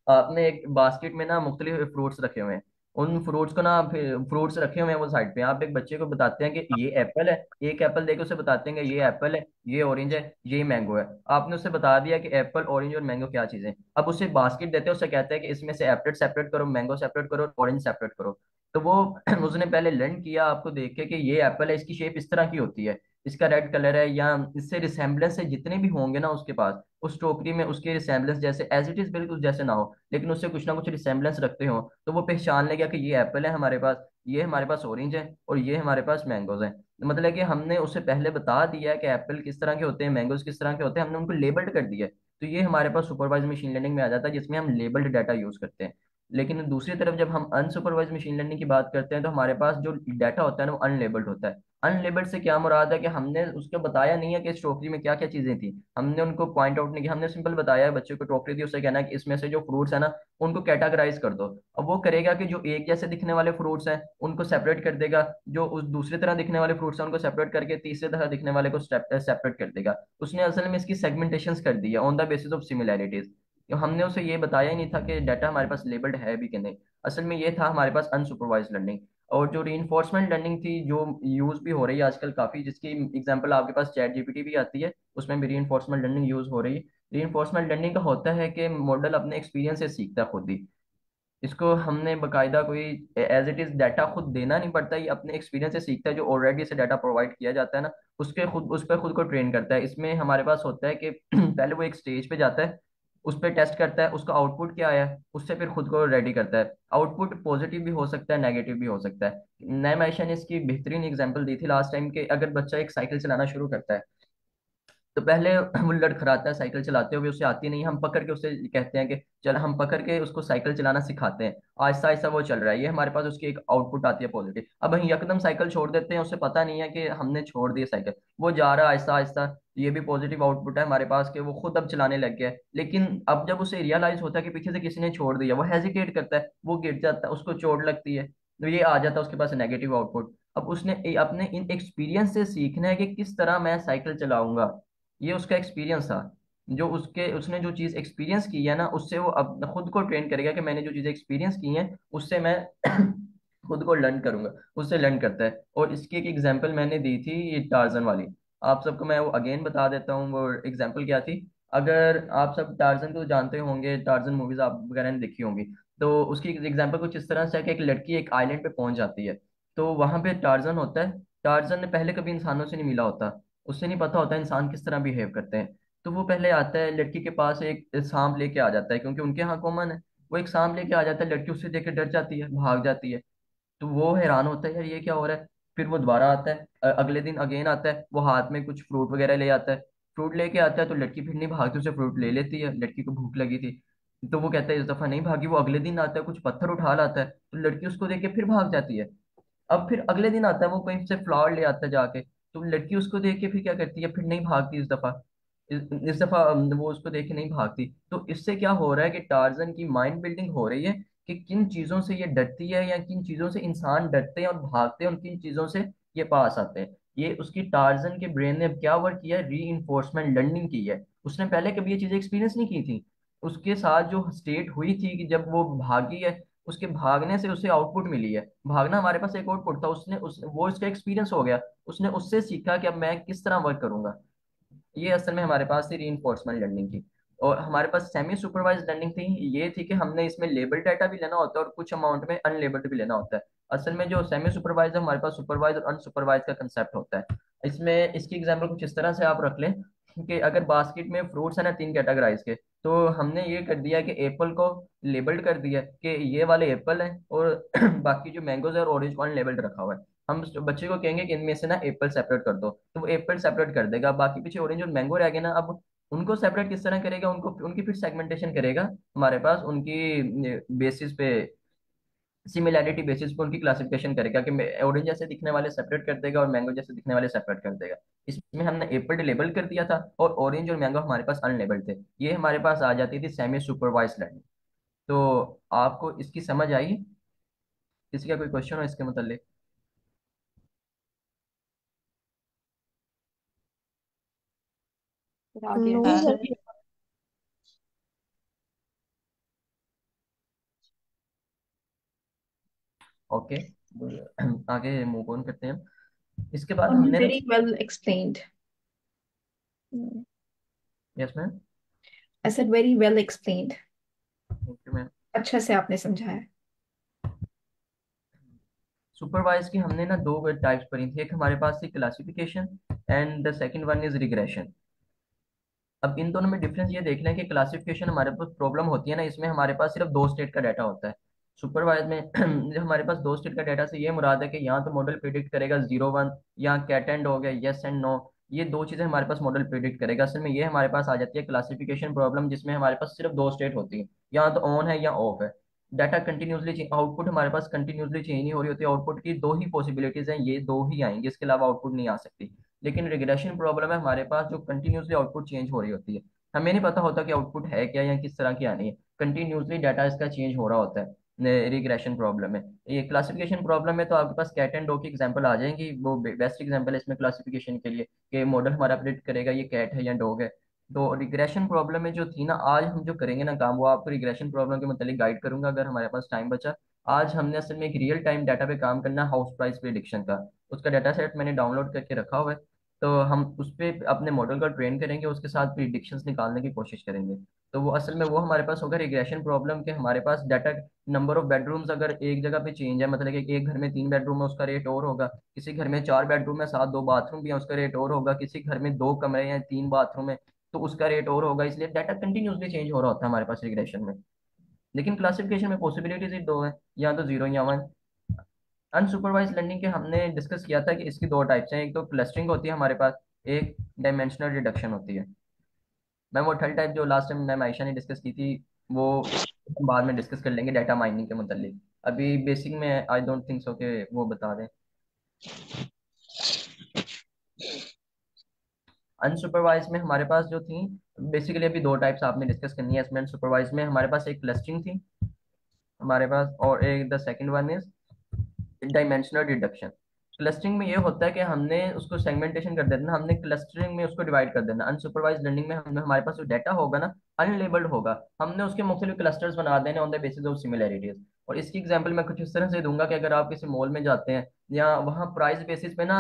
आपने एक बास्केट में ना मुख्तलिफ फ्रूट्स रखे हुए हैं, उन फ्रूट्स को ना, फिर फ्रूट्स रखे हुए हैं वो साइड पे, आप एक बच्चे को बताते हैं कि ये एप्पल है, एक एप्पल देके उसे बताते हैं कि ये एप्पल है, ये ऑरेंज है, ये मैंगो है। आपने उसे बता दिया कि एप्पल, ऑरेंज और मैंगो क्या चीजें हैं। अब उसे बास्केट देते हैं, उसे कहते हैं कि इसमें से एप्पल सेपरेट करो, मैंगो सेपरेट करो, ऑरेंज सेपरेट करो। तो वो उसने पहले लर्न किया आपको देख के कि ये एप्पल है, इसकी शेप इस तरह की होती है, इसका रेड कलर है, या इससे रिसेम्बलेंस है जितने भी होंगे ना उसके पास, उस टोकरी में उसके रिसेम्बलेंस जैसे एज इट इज बिल्कुल जैसे ना हो, लेकिन उससे कुछ ना कुछ रिसेम्बलेंस रखते हो, तो वो पहचान लेगा कि ये एप्पल है हमारे पास, ये हमारे पास ऑरेंज है, और ये हमारे पास मैंगोज हैं। मतलब कि हमने उसे पहले बता दिया है कि एप्पल किस तरह के होते हैं, मैंगोज किस तरह के होते हैं, हमने उनको लेबल्ड कर दिया है। तो ये हमारे पास सुपरवाइज मशीन लर्निंग में आ जाता है, जिसमें हम लेबल्ड डाटा यूज करते हैं। लेकिन दूसरी तरफ जब हम अनसुपरवाइज मशीन लर्निंग की बात करते हैं, तो हमारे पास जो डाटा होता है ना वो अनलेबल्ड होता है। अनलेबल्ड से क्या मुराद है कि हमने उसको बताया नहीं है कि इस टोकरी में क्या क्या चीजें थी, हमने उनको पॉइंट आउट नहीं किया, हमने सिंपल बताया है बच्चे को टोकरी दी, उसे कहना है कि इसमें से जो फ्रूट्स है ना उनको कैटेगराइज कर दो। अब वो करेगा कि जो एक जैसे दिखने वाले फ्रूट्स हैं उनको सेपरेट कर देगा, जो उस दूसरी तरह दिखने वाले फ्रूट्स हैं उनको सेपरेट करके तीसरी तरह दिखने वाले को सेपरेट कर देगा। उसने असल में इसकी सेगमेंटेशन कर दी है on the basis of similarities. हमने उसे ये बताया ही नहीं था कि डाटा हमारे पास लेबल्ड है भी कि नहीं। असल में ये था हमारे पास अनसुपरवाइज लर्निंग। और जो रीइंफोर्समेंट लर्निंग थी, जो यूज भी हो रही है आजकल काफी, जिसकी एग्जांपल आपके पास चैट जीपीटी भी आती है, उसमें भी रीइंफोर्समेंट लर्निंग यूज हो रही है। रीइंफोर्समेंट लर्निंग का होता है कि मॉडल अपने एक्सपीरियंस से सीखता है खुद ही। इसको हमने बकायदा कोई एज इट इज डाटा खुद देना नहीं पड़ता, ये अपने एक्सपीरियंस से सीखता है, जो ऑलरेडी से डाटा प्रोवाइड किया जाता है ना उसके खुद उस पर खुद को ट्रेन करता है। इसमें हमारे पास होता है कि पहले वो एक स्टेज पे जाता है, उस पर टेस्ट करता है, उसका आउटपुट क्या आया, उससे फिर खुद को रेडी करता है। आउटपुट पॉजिटिव भी हो सकता है, नेगेटिव भी हो सकता है। नए मायशा ने इसकी बेहतरीन एग्जांपल दी थी लास्ट टाइम के, अगर बच्चा एक साइकिल चलाना शुरू करता है, तो पहले वो लड़खड़ाता है साइकिल चलाते हुए, उसे आती नहीं, हम पकड़ के उसे कहते हैं कि चल, हम पकड़ के उसको साइकिल चलाना सिखाते हैं, आहिस्ता आहिस्ता वो चल रहा है, ये हमारे पास उसकी एक आउटपुट आती है पॉजिटिव। अब हम यकदम साइकिल छोड़ देते हैं, उसे पता नहीं है कि हमने छोड़ दी साइकिल, वो जा रहा है आहिस्ता आहिस्ता, ये भी पॉजिटिव आउटपुट है हमारे पास कि वो खुद अब चलाने लग गया है। लेकिन अब जब उसे रियलाइज होता है कि पीछे से किसी ने छोड़ दिया, वो हेजिटेट करता है, वो गिर जाता है, उसको चोट लगती है, तो ये आ जाता है उसके पास नेगेटिव आउटपुट। अब उसने अपने इन एक्सपीरियंस से सीखना है कि किस तरह मैं साइकिल चलाऊंगा, ये उसका एक्सपीरियंस था। जो उसके उसने जो चीज़ एक्सपीरियंस की है ना, उससे वो अब खुद को ट्रेन करेगा कि मैंने जो चीज़ें एक्सपीरियंस की हैं उससे मैं खुद को लर्न करूंगा, उससे लर्न करता है। और इसकी एक एग्जांपल मैंने दी थी, ये टार्जन वाली। आप सबको मैं वो अगेन बता देता हूँ, वो एग्जांपल क्या थी। अगर आप सब टार्जन को जानते होंगे, टार्जन मूवीज आप वगैरह ने देखी होंगी, तो उसकी एग्जांपल कुछ इस तरह से है कि एक लड़की एक आइलैंड पे पहुंच जाती है। तो वहां पे टार्जन होता है। टार्जन ने पहले कभी इंसानों से नहीं मिला होता, उससे नहीं पता होता इंसान किस तरह बिहेव करते हैं। तो वो पहले आता है, लड़की के पास एक सांप लेके आ जाता है, क्योंकि उनके यहाँ कॉमन है। वो एक सांप लेके आ जाता है, लड़की उससे देख के डर जाती है, भाग जाती है। तो वो हैरान होता है, यार ये क्या हो रहा है। फिर वो दोबारा आता है, अगले दिन अगेन आता है, वो हाथ में कुछ फ्रूट वगैरह ले आता है। फ्रूट लेके आता है तो लड़की फिर नहीं भागती, उसे फ्रूट ले लेती है, लड़की को भूख लगी थी। तो वो कहता है इस दफा नहीं भागी। वो अगले दिन आता है, कुछ पत्थर उठा लाता है, तो लड़की उसको देख के फिर भाग जाती है। अब फिर अगले दिन आता है, वो कहीं से फ्लावर ले आता है जाके, तो लड़की उसको देख के फिर क्या करती है, फिर नहीं भागती इस दफा। इस दफा वो उसको देख के नहीं भागती। तो इससे क्या हो रहा है कि टार्जन की माइंड बिल्डिंग हो रही है कि किन चीजों से ये डरती है, या किन चीजों से इंसान डरते हैं और भागते हैं, और किन चीजों से ये पास आते हैं। ये उसकी टार्जन के ब्रेन ने अब क्या वर्क किया है, री इन्फोर्समेंट लर्निंग की है। उसने पहले कभी ये चीजें एक्सपीरियंस नहीं की थी। उसके साथ जो स्टेट हुई थी कि जब वो भागी है, उसके भागने से उसे आउटपुट मिली है। भागना हमारे पास एक आउटपुट था, उसने वो इसका एक्सपीरियंस हो गया। उसने उससे सीखा कि अब मैं किस तरह वर्क करूंगा। ये असल में हमारे पास थी रीइंफोर्समेंट लर्निंग की। और हमारे पास सेमी सुपरवाइज लर्निंग थी, ये थी कि हमने इसमें लेबल डाटा भी लेना होता है और कुछ अमाउंट में अनलेबल्ड भी लेना होता है। असल में जो सेमी सुपरवाइज है, हमारे पास सुपरवाइज और अनसुपरवाइज का कंसेप्ट होता है। इसमें इसकी एग्जांपल कुछ इस तरह से आप रख लें कि अगर बास्केट में फ्रूट्स है ना, तीन कैटेगराइज के, तो हमने ये कर दिया कि एप्पल को लेबल्ड कर दिया कि ये वाले एप्पल हैं, और बाकी जो मैंगोज है और ऑरेंज को अनलेबल्ड रखा हुआ है। हम उस बच्चे को कहेंगे कि इनमें से ना एप्पल सेपरेट कर दो, तो वो एप्पल सेपरेट कर देगा। बाकी पीछे ऑरेंज और मैंगो रह गए ना, अब उनको सेपरेट किस तरह करेगा, उनको उनकी फिर सेगमेंटेशन करेगा हमारे पास, उनकी बेसिस पे, सिमिलैरिटी बेसिस पे उनकी क्लासिफिकेशन करेगा कि ऑरेंज जैसे दिखने वाले सेपरेट कर देगा और मैंगो जैसे दिखने वाले सेपरेट कर देगा। इसमें हमने एप्पल लेबल कर दिया था, और ऑरेंज और मैंगो हमारे पास अनलेबल्ड थे। ये हमारे पास आ जाती थी सेमी सुपरवाइज लर्निंग। तो आपको इसकी समझ आई? किसी का कोई क्वेश्चन हो इसके मतलब? फिर आगे नो हाँ, सर। ओके, आगे मूव ऑन करते हैं। इसके बाद Only हमने ना, very well explained. Hmm, yes ma'am, I said very well explained. Thank you ma'am. अच्छा से आपने समझाया। सुपरवाइज की हमने ना दो टाइप्स पढ़ी थी, एक हमारे पास थी classification, and the second one is regression. अब इन दोनों में डिफरेंस ये देख लें कि क्लासिफिकेशन हमारे पास प्रॉब्लम होती है ना, इसमें हमारे पास सिर्फ दो स्टेट का डाटा होता है। सुपरवाइज में जो हमारे पास दो स्टेट का डाटा से ये मुराद है कि यहाँ तो मॉडल प्रिडिक्ट करेगा 0 1, या कैट एंड हो गया, यस एंड नो। ये दो चीजें हमारे पास मॉडल प्रिडिक्ट करेगा। असल में ये हमारे पास आ जाती है क्लासिफिकेशन प्रॉब्लम, जिसमें हमारे पास सिर्फ दो स्टेट होती है, या तो ऑन है या ऑफ है। डाटा कंटिन्यूसली, आउटपुट हमारे पास कंटिन्यूसली चेंज नहीं हो रही होती। आउटपुट की दो ही पॉसिबिलिटीज हैं, ये दो ही आएंगी, इसके अलावा आउटपुट नहीं आ सकती। लेकिन रिग्रेशन प्रॉब्लम है हमारे पास, जो कंटिन्यूसली आउटपुट चेंज हो रही होती है। हमें नहीं पता होता कि आउटपुट है क्या या किस तरह की आनी है, कंटिन्यूसली डाटा इसका चेंज हो रहा होता है। रिग्रेशन प्रॉब्लम में, ये क्लासिफिकेशन प्रॉब्लम में तो आपके पास कैट एंड डॉग की एग्जांपल आ जाएंगी, वो बेस्ट एग्जांपल है इसमें क्लासिफिकेशन के लिए, कि मॉडल हमारा प्रिडिक्ट करेगा ये कैट है या डॉग है। तो रिग्रेशन प्रॉब्लम में जो थी ना, आज हम जो करेंगे ना काम, वो आपको रिग्रेशन प्रॉब्लम के मतलब गाइड करूंगा अगर हमारे पास टाइम बचा। आज हमने असल में एक रियल टाइम डाटा पे काम करना है, हाउस प्राइस प्रिडिक्शन का। उसका डाटा सेट मैंने डाउनलोड करके रखा हुआ है। तो हम उस पर अपने मॉडल का ट्रेन करेंगे, उसके साथ प्रिडिक्शंस निकालने की कोशिश करेंगे। तो वो असल में वो हमारे पास होगा रिग्रेशन प्रॉब्लम के, हमारे पास डाटा, नंबर ऑफ बेडरूम्स अगर एक जगह पे चेंज है, मतलब कि एक घर में 3 बेडरूम है उसका रेट और होगा, किसी घर में 4 बेडरूम है साथ 2 बाथरूम भी है उसका रेट और होगा, किसी घर में 2 कमरे हैं 3 बाथरूम है तो उसका रेट और होगा। इसलिए डाटा कंटिन्यूसली चेंज हो रहा होता है हमारे पास रिग्रेशन में। लेकिन क्लासिफिकेशन में पॉसिबिलिटीज ही दो है, या तो 0 या 1। अनसुपरवाइज लर्निंग के हमने डिस्कस किया था कि इसकी दो टाइप्स हैं, एक तो क्लस्टरिंग होती है हमारे पास, एक डायमेंशनल रिडक्शन होती है। मैम वो थर्ड टाइप जो लास्ट टाइम मैम आयशा ने डिस्कस की थी, वो हम बाद में डिस्कस कर लेंगे डाटा माइनिंग के मुतालिक। अभी बेसिक में आई डोंट थिंक सो कि वो बता दें। अनसुपरवाइज में हमारे पास जो थी, बेसिकली अभी दो टाइप्स आपने डिस्कस करनी है इसमें। अनसुपरवाइज में हमारे पास एक क्लस्टरिंग थी हमारे पास, और एक the second one is dimensional reduction. Clustering में ये होता है कि हमने उसको सेगमेंटेशन कर देना, हमने क्लस्टरिंग में उसको डिवाइड कर देना। अनसुपरवाइज लर्निंग में हमने हमारे पास जो डाटा होगा ना, अनलेबल्ड होगा, हमने उसके मुख्तलिफ क्लस्टर्स बना देने on the basis of similarities. और इसकी एग्जांपल मैं कुछ इस तरह से दूंगा कि अगर आप किसी मॉल में जाते हैं, या वहाँ प्राइस बेसिस पे ना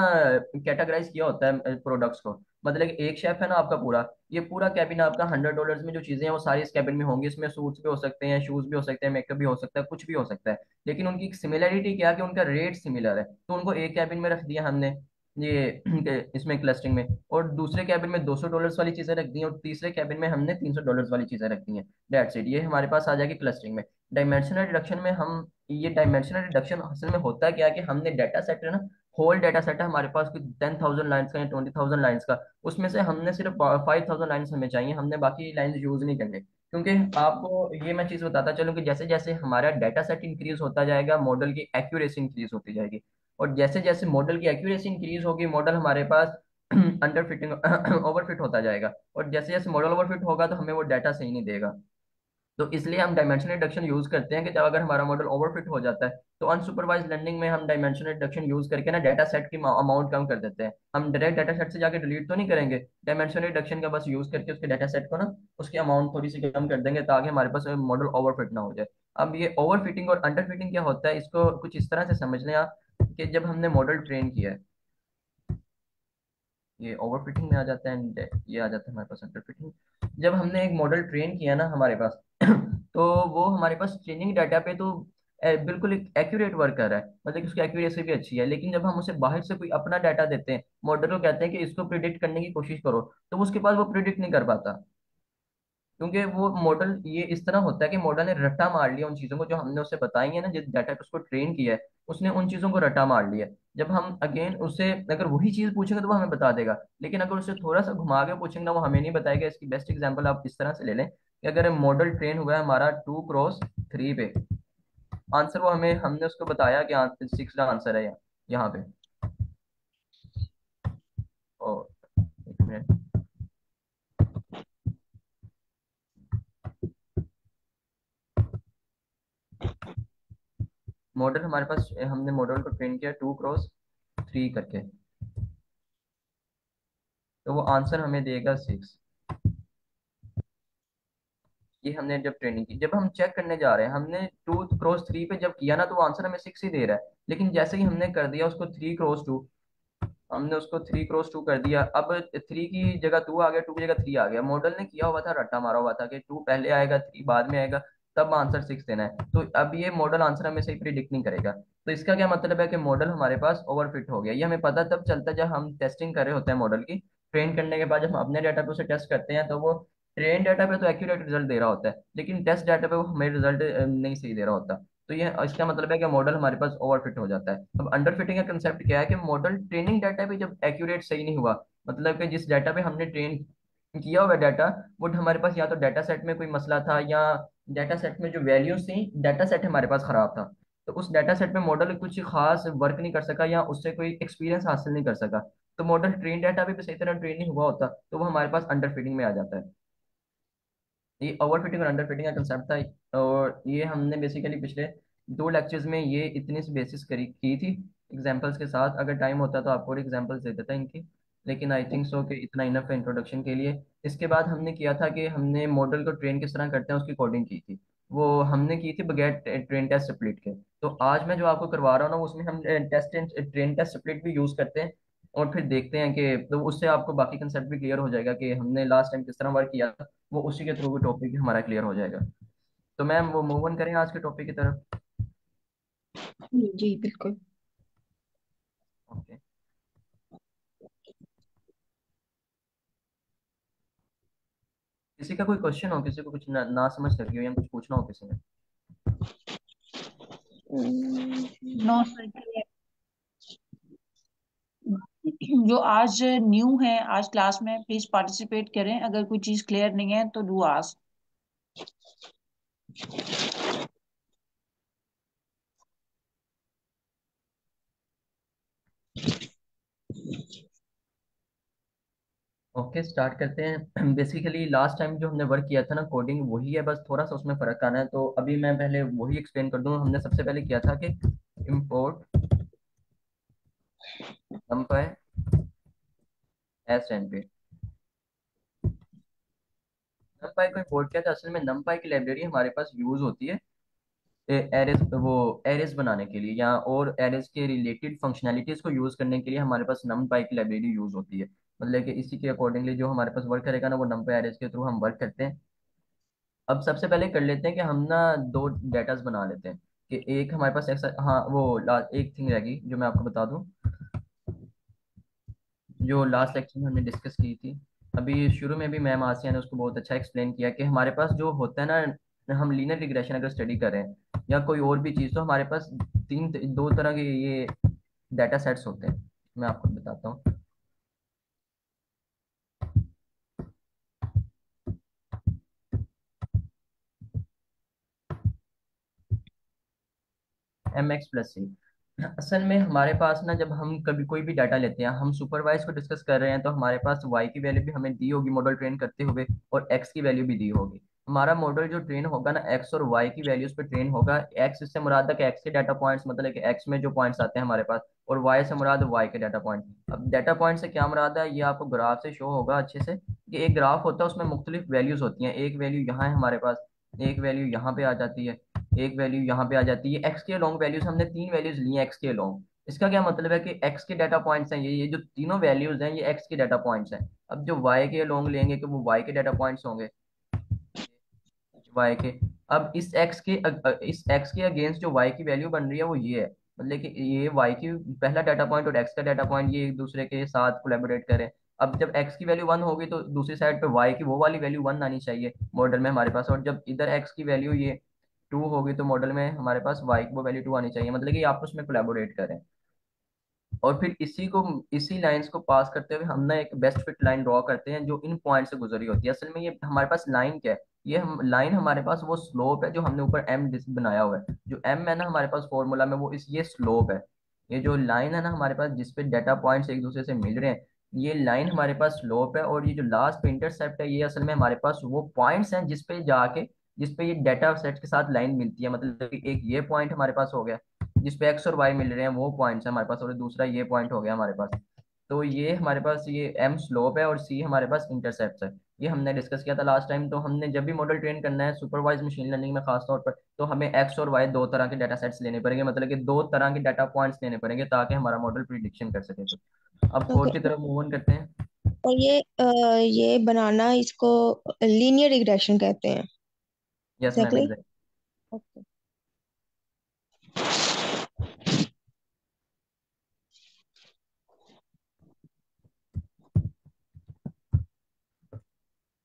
कैटेगराइज किया होता है प्रोडक्ट्स को। मतलब कि एक शेफ है ना आपका पूरा, ये पूरा कैबिन आपका $100 में जो चीजें हैं वो सारी इस कैबिन में होंगी। इसमें सूट्स भी हो सकते हैं, शूज भी हो सकते हैं, मेकअप भी हो सकता है, कुछ भी हो सकता है। लेकिन उनकी सिमिलैरिटी क्या है कि उनका रेट सिमिलर है, तो उनको एक कैबिन में रख दिया हमने ये इसमें क्लस्टरिंग में। और दूसरे कैबिन में $200 वाली चीजें रख दी हैं, और तीसरे कैबिन में हमने $300 वाली चीजें रख दी हैं। डेट्स इट, ये हमारे पास आ जाएगी क्लस्टरिंग में। डायमेंशनल रिडक्शन में हम, ये डायमेंशनल रिडक्शन असल में होता है क्या है कि हमने डाटा सेट है ना, होल डाटा सेट है हमारे पास, कोई 10,000 लाइन्स का या 20,000 लाइन्स का, उसमें से हमने सिर्फ 5,000 लाइन्स हमें चाहिए, हमने बाकी लाइन्स यूज नहीं करने। क्योंकि आपको ये मैं चीज बताता चलूँ कि जैसे जैसे हमारा डाटा सेट इंक्रीज होता जाएगा, मॉडल की एक्यूरेसी इंक्रीज होती जाएगी। और जैसे जैसे मॉडल की एक्यूरेसी इंक्रीज होगी, मॉडल हमारे पास अंडर फिटिंग ओवरफिट होता जाएगा। और जैसे जैसे मॉडल ओवरफिट होगा तो हमें वो डाटा सही नहीं देगा। तो इसलिए हम डायमेंशन रिडक्शन यूज करते हैं कि जब अगर हमारा मॉडल ओवरफिट हो जाता है, तो अनसुपरवाइज लर्निंग में हम डायमेंशन रिडक्शन यूज करके ना डाटा सेट की अमाउंट कम कर देते हैं। हम डायरेक्ट डाटा सेट से जाके डिलीट तो नहीं करेंगे, डायमेंशन रिडक्शन का बस यूज करके उसके डाटा सेट को ना, उसकी अमाउंट थोड़ी सी कम कर देंगे ताकि हमारे पास मॉडल ओवरफिट ना हो जाए। अब ये ओवरफिटिंग और अंडरफिटिंग क्या होता है, इसको कुछ इस तरह से समझ लें आप, कि जब हमने मॉडल ट्रेन किया है, ये ओवरफिटिंग में आ जाता है, एंड ये आ जाता है हमारे पास अंडरफिटिंग। जब हमने एक मॉडल ट्रेन किया ना हमारे पास तो वो हमारे पास ट्रेनिंग डाटा पे तो बिल्कुल एक एक्यूरेट वर्क कर रहा है, मतलब कि उसकी एक्यूरेसी भी अच्छी है। लेकिन जब हम उसे बाहर से कोई अपना डाटा देते हैं, मॉडल को कहते हैं कि इसको प्रिडिक्ट करने की कोशिश करो, तो उसके पास वो प्रिडिक्ट नहीं कर पाता। क्योंकि वो मॉडल ये इस तरह होता है कि मॉडल ने रट्टा मार लिया उन चीजों को जो हमने उसे बताई है ना, जिस डाटा पे उसको ट्रेन किया है, उसने उन चीजों को रट्टा मार लिया। जब हम अगेन उससे अगर वही चीज पूछेंगे तो वो हमें बता देगा, लेकिन अगर उससे थोड़ा सा घुमा के पूछेंगे ना, वो हमें नहीं बताएगा। इसकी बेस्ट एग्जांपल आप इस तरह से ले लें कि अगर मॉडल ट्रेन हुआ है हमारा 2x3 पे, आंसर वो हमें, हमने उसको बताया कि 6 आंसर है यहाँ पे। और एक मिनट, मॉडल हमारे पास, हमने मॉडल को ट्रेन किया 2x3 करके, तो वो आंसर हमें देगा 6। ये हमने जब ट्रेनिंग की, जब हम चेक करने जा रहे हैं, हमने 2x3 पे जब किया ना, तो वो आंसर हमें 6 ही दे रहा है। लेकिन जैसे ही हमने कर दिया उसको 3x2, हमने उसको 3x2 कर दिया, अब 3 की जगह 2 आ गया, 2 की जगह 3 आ गया। मॉडल ने किया हुआ था, रट्टा मारा हुआ था कि 2 पहले आएगा, 3 बाद में आएगा, तब आंसर 6 देना है। तो अब ये मॉडल आंसर हमें सही प्रिडिक्ट नहीं करेगा। तो इसका क्या मतलब है कि मॉडल हमारे पास ओवरफिट हो गया। ये हमें पता तब चलता है जब हम टेस्टिंग कर रहे होते हैं मॉडल की। ट्रेन करने के बाद जब हम अपने डाटा पे उसे टेस्ट करते हैं, तो वो ट्रेन डाटा पे तो एक्यूरेट रिजल्ट दे रहा होता है, लेकिन टेस्ट डाटा पे वो हमें रिजल्ट नहीं सही दे रहा होता। तो ये इसका मतलब है कि मॉडल हमारे पास ओवरफिट हो जाता है। अब अंडर फिटिंग का कंसेप्ट क्या है कि मॉडल ट्रेनिंग डाटा पे जब एक्यूरेट सही नहीं हुआ, मतलब कि जिस डाटा पे हमने ट्रेन किया हुआ डाटा, वो हमारे पास या तो डाटा सेट में कोई मसला था, या डाटा सेट में जो वैल्यूज थी, डाटा सेट हमारे पास खराब था। तो उस डाटा सेट में मॉडल कुछ खास वर्क नहीं कर सका, या उससे कोई एक्सपीरियंस हासिल नहीं कर सका, तो मॉडल ट्रेन डाटा पे भी सही तरह ट्रेन नहीं हुआ होता, तो वो हमारे पास अंडर फिटिंग में आ जाता है। ये ओवर फिटिंग और अंडर फिटिंग का कंसेप्ट था, और ये हमने बेसिकली पिछले 2 लेक्चर्स में ये इतनी सी बेसिस करी की थी एग्जांपल्स के साथ। अगर टाइम होता तो आपको और एग्जांपल्स दे देता इनकी, लेकिन आई थिंक सो कि इतना इनफ है इंट्रोडक्शन के लिए। इसके बाद हमने किया था कि हमने मॉडल को ट्रेन किस तरह करते हैं उसकी कोडिंग की थी, वो हमने की थी बगैर ट्रेन टेस्ट स्प्लिट के। तो आज मैं जो आपको करवा रहा हूँ ना, उसमें हम टेस्ट ट्रेन टेस्ट स्प्लिट भी यूज करते हैं। और फिर देखते हैं कि तो उससे आपको बाकी कंसेप्ट भी क्लियर हो जाएगा कि हमने लास्ट टाइम किस तरह वर्क किया था, वो उसी के थ्रू भी टॉपिक हमारा क्लियर हो जाएगा। तो मैम वो मूव ऑन करें आज के टॉपिक की तरफ। जी बिल्कुल। ओके, किसी का कोई क्वेश्चन हो, किसी को कुछ ना समझ लगी हो, या कुछ पूछना हो किसी ने। नो सर, जो आज न्यू है आज क्लास में प्लीज पार्टिसिपेट करें। अगर कोई चीज क्लियर नहीं है तो डू आस्क। ओके, स्टार्ट करते हैं। बेसिकली लास्ट टाइम जो हमने वर्क किया था ना कोडिंग, वही है, बस थोड़ा सा उसमें फर्क आना है। तो अभी मैं पहले वही एक्सप्लेन कर दूं। हमने सबसे पहले किया था कि इम्पोर्ट numpy snp। numpy कोई बोर्ड क्या था, असल में numpy की लाइब्रेरी हमारे पास यूज होती है एरेज, वो एरेज बनाने के लिए या और एरेज के रिलेटेड फंक्शनैलिटीज को यूज करने के लिए हमारे पास numpy की लाइब्रेरी यूज होती है। मतलब कि इसी के अकॉर्डिंगली जो हमारे पास वर्क करेगा ना, वो numpy एरेज के थ्रू हम वर्क करते हैं। अब सबसे पहले कर लेते हैं कि हम ना दो डेटास बना लेते हैं कि एक हमारे पास हाँ वो एक थिंग रहेगी जो मैं आपको बता दूं, जो लास्ट लेक्चर में हमने डिस्कस की थी। अभी शुरू में भी मैम आसिया ने उसको बहुत अच्छा एक्सप्लेन किया कि हमारे पास जो होता है ना, हम लीनियर रिग्रेशन अगर स्टडी कर रहे हैं या कोई और भी चीज़, तो हमारे पास दो तरह के ये डाटा सेट्स होते हैं। मैं आपको बताता हूँ। MX+C, असल में हमारे पास ना जब हम कभी कोई भी डाटा लेते हैं, हम सुपरवाइज को डिस्कस कर रहे हैं, तो हमारे पास y की वैल्यू भी हमें दी होगी मॉडल ट्रेन करते हुए, और x की वैल्यू भी दी होगी। हमारा मॉडल जो ट्रेन होगा ना, x और y की वैल्यूज पे ट्रेन होगा। x इससे मुराद है कि x के डाटा पॉइंट्स, मतलब कि x में जो पॉइंट्स आते हैं हमारे पास, और y से मुराद है y के डाटा पॉइंट। अब डाटा पॉइंट से क्या मुराद है, ये आपको ग्राफ से शो होगा अच्छे से कि एक ग्राफ होता है, उसमें मुख्तलिफ वैल्यूज होती हैं। एक वैल्यू यहाँ है हमारे पास, एक वैल्यू यहाँ पे आ जाती है, एक वैल्यू यहाँ पे आ जाती है। एक्स के लॉन्ग वैल्यूज हमने तीन वैल्यूज ली हैं एक्स के लॉन्ग। इसका क्या मतलब है कि एक्स के डाटा पॉइंट्स हैं, ये जो तीनों वैल्यूज हैं ये एक्स के डाटा पॉइंट्स हैं। अब जो वाई के लॉन्ग लेंगे कि वो वाई के डाटा पॉइंट्स होंगे, वाई के। अब इस एक्स के अगेंस्ट जो वाई की वैल्यू बन रही है वो ये है। मतलब कि ये वाई की पहला डाटा पॉइंट और एक्स का डाटा पॉइंट ये एक दूसरे के साथ कोलैबोरेट करें। अब जब एक्स की वैल्यू वन होगी तो दूसरी साइड पे वाई की वो वाली वैल्यू वन आनी चाहिए मॉडल में हमारे पास, और जब इधर एक्स की वैल्यू ये टू होगी तो मॉडल में हमारे पास वाई की वो वैल्यू टू आनी चाहिए। मतलब कि आपस में कोलैबोरेट करें। और फिर इसी लाइंस को पास करते हुए हम ना एक बेस्ट फिट लाइन ड्रॉ करते हैं जो इन पॉइंट से गुजरी होती है। असल में ये हमारे पास लाइन क्या है, ये हम लाइन हमारे पास वो स्लोप है जो हमने ऊपर एम बनाया हुआ है। जो एम है ना हमारे पास फॉर्मूला में, वो ये स्लोप है। ये जो लाइन है ना हमारे पास जिसपे डाटा पॉइंट्स एक दूसरे से मिल रहे हैं, ये लाइन हमारे पास स्लोप है। और ये जो लास्ट पे इंटरसेप्ट है, ये असल में हमारे पास वो पॉइंट्स हैं जिसपे ये डाटा सेट के साथ लाइन मिलती है। मतलब कि एक ये पॉइंट हमारे पास हो गया जिसपे एक्स और वाई मिल रहे हैं, वो पॉइंट्स है हमारे पास, और दूसरा ये पॉइंट हो गया हमारे पास। तो ये हमारे पास ये एम स्लोप है और सी हमारे पास इंटरसेप्ट है। ये हमने डिस्कस किया था लास्ट टाइम। तो हमने जब भी मॉडल ट्रेन करना है सुपरवाइज मशीन लर्निंग में खास तौर पर, तो हमें एक्स और वाई दो तरह के डाटा सेट्स लेने पड़ेंगे, मतलब कि दो तरह के डाटा पॉइंट्स लेने पड़ेंगे ताकि हमारा मॉडल प्रिडिक्शन कर सके। तो अब ओके। कोड की तरफ मूव ऑन करते हैं। और ये बनाना इसको लीनियर रिग्रेशन कहते हैं। Yes ma'am, exactly. Exact. Okay.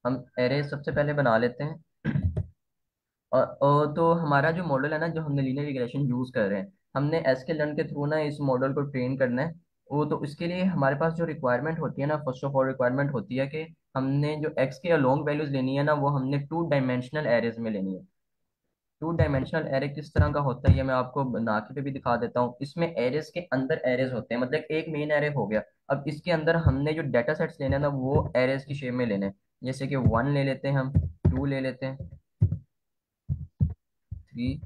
हम एरे सबसे पहले बना लेते हैं। तो हमारा जो मॉडल है ना, जो हमने लीनियर रिग्रेशन यूज कर रहे हैं, हमने sklearn के थ्रू ना इस मॉडल को ट्रेन करना है। वो तो इसके लिए हमारे पास जो रिक्वायरमेंट होती है ना, फर्स्ट ऑफ ऑल रिक्वायरमेंट होती है कि हमने जो x के लॉन्ग वैल्यूज लेनी है ना, वो हमने टू डायमेंशनल एरेज में लेनी है। टू डायमेंशनल एरे किस तरह का होता है ये मैं आपको नाके पे भी दिखा देता हूँ। इसमें एरेज के अंदर एरेज होते हैं, मतलब एक मेन एरे हो गया। अब इसके अंदर हमने जो डाटा सेट्स लेने हैं ना, वो एरेज की शेप में लेने हैं। जैसे कि वन ले लेते हैं, हम टू ले लेते हैं, थ्री,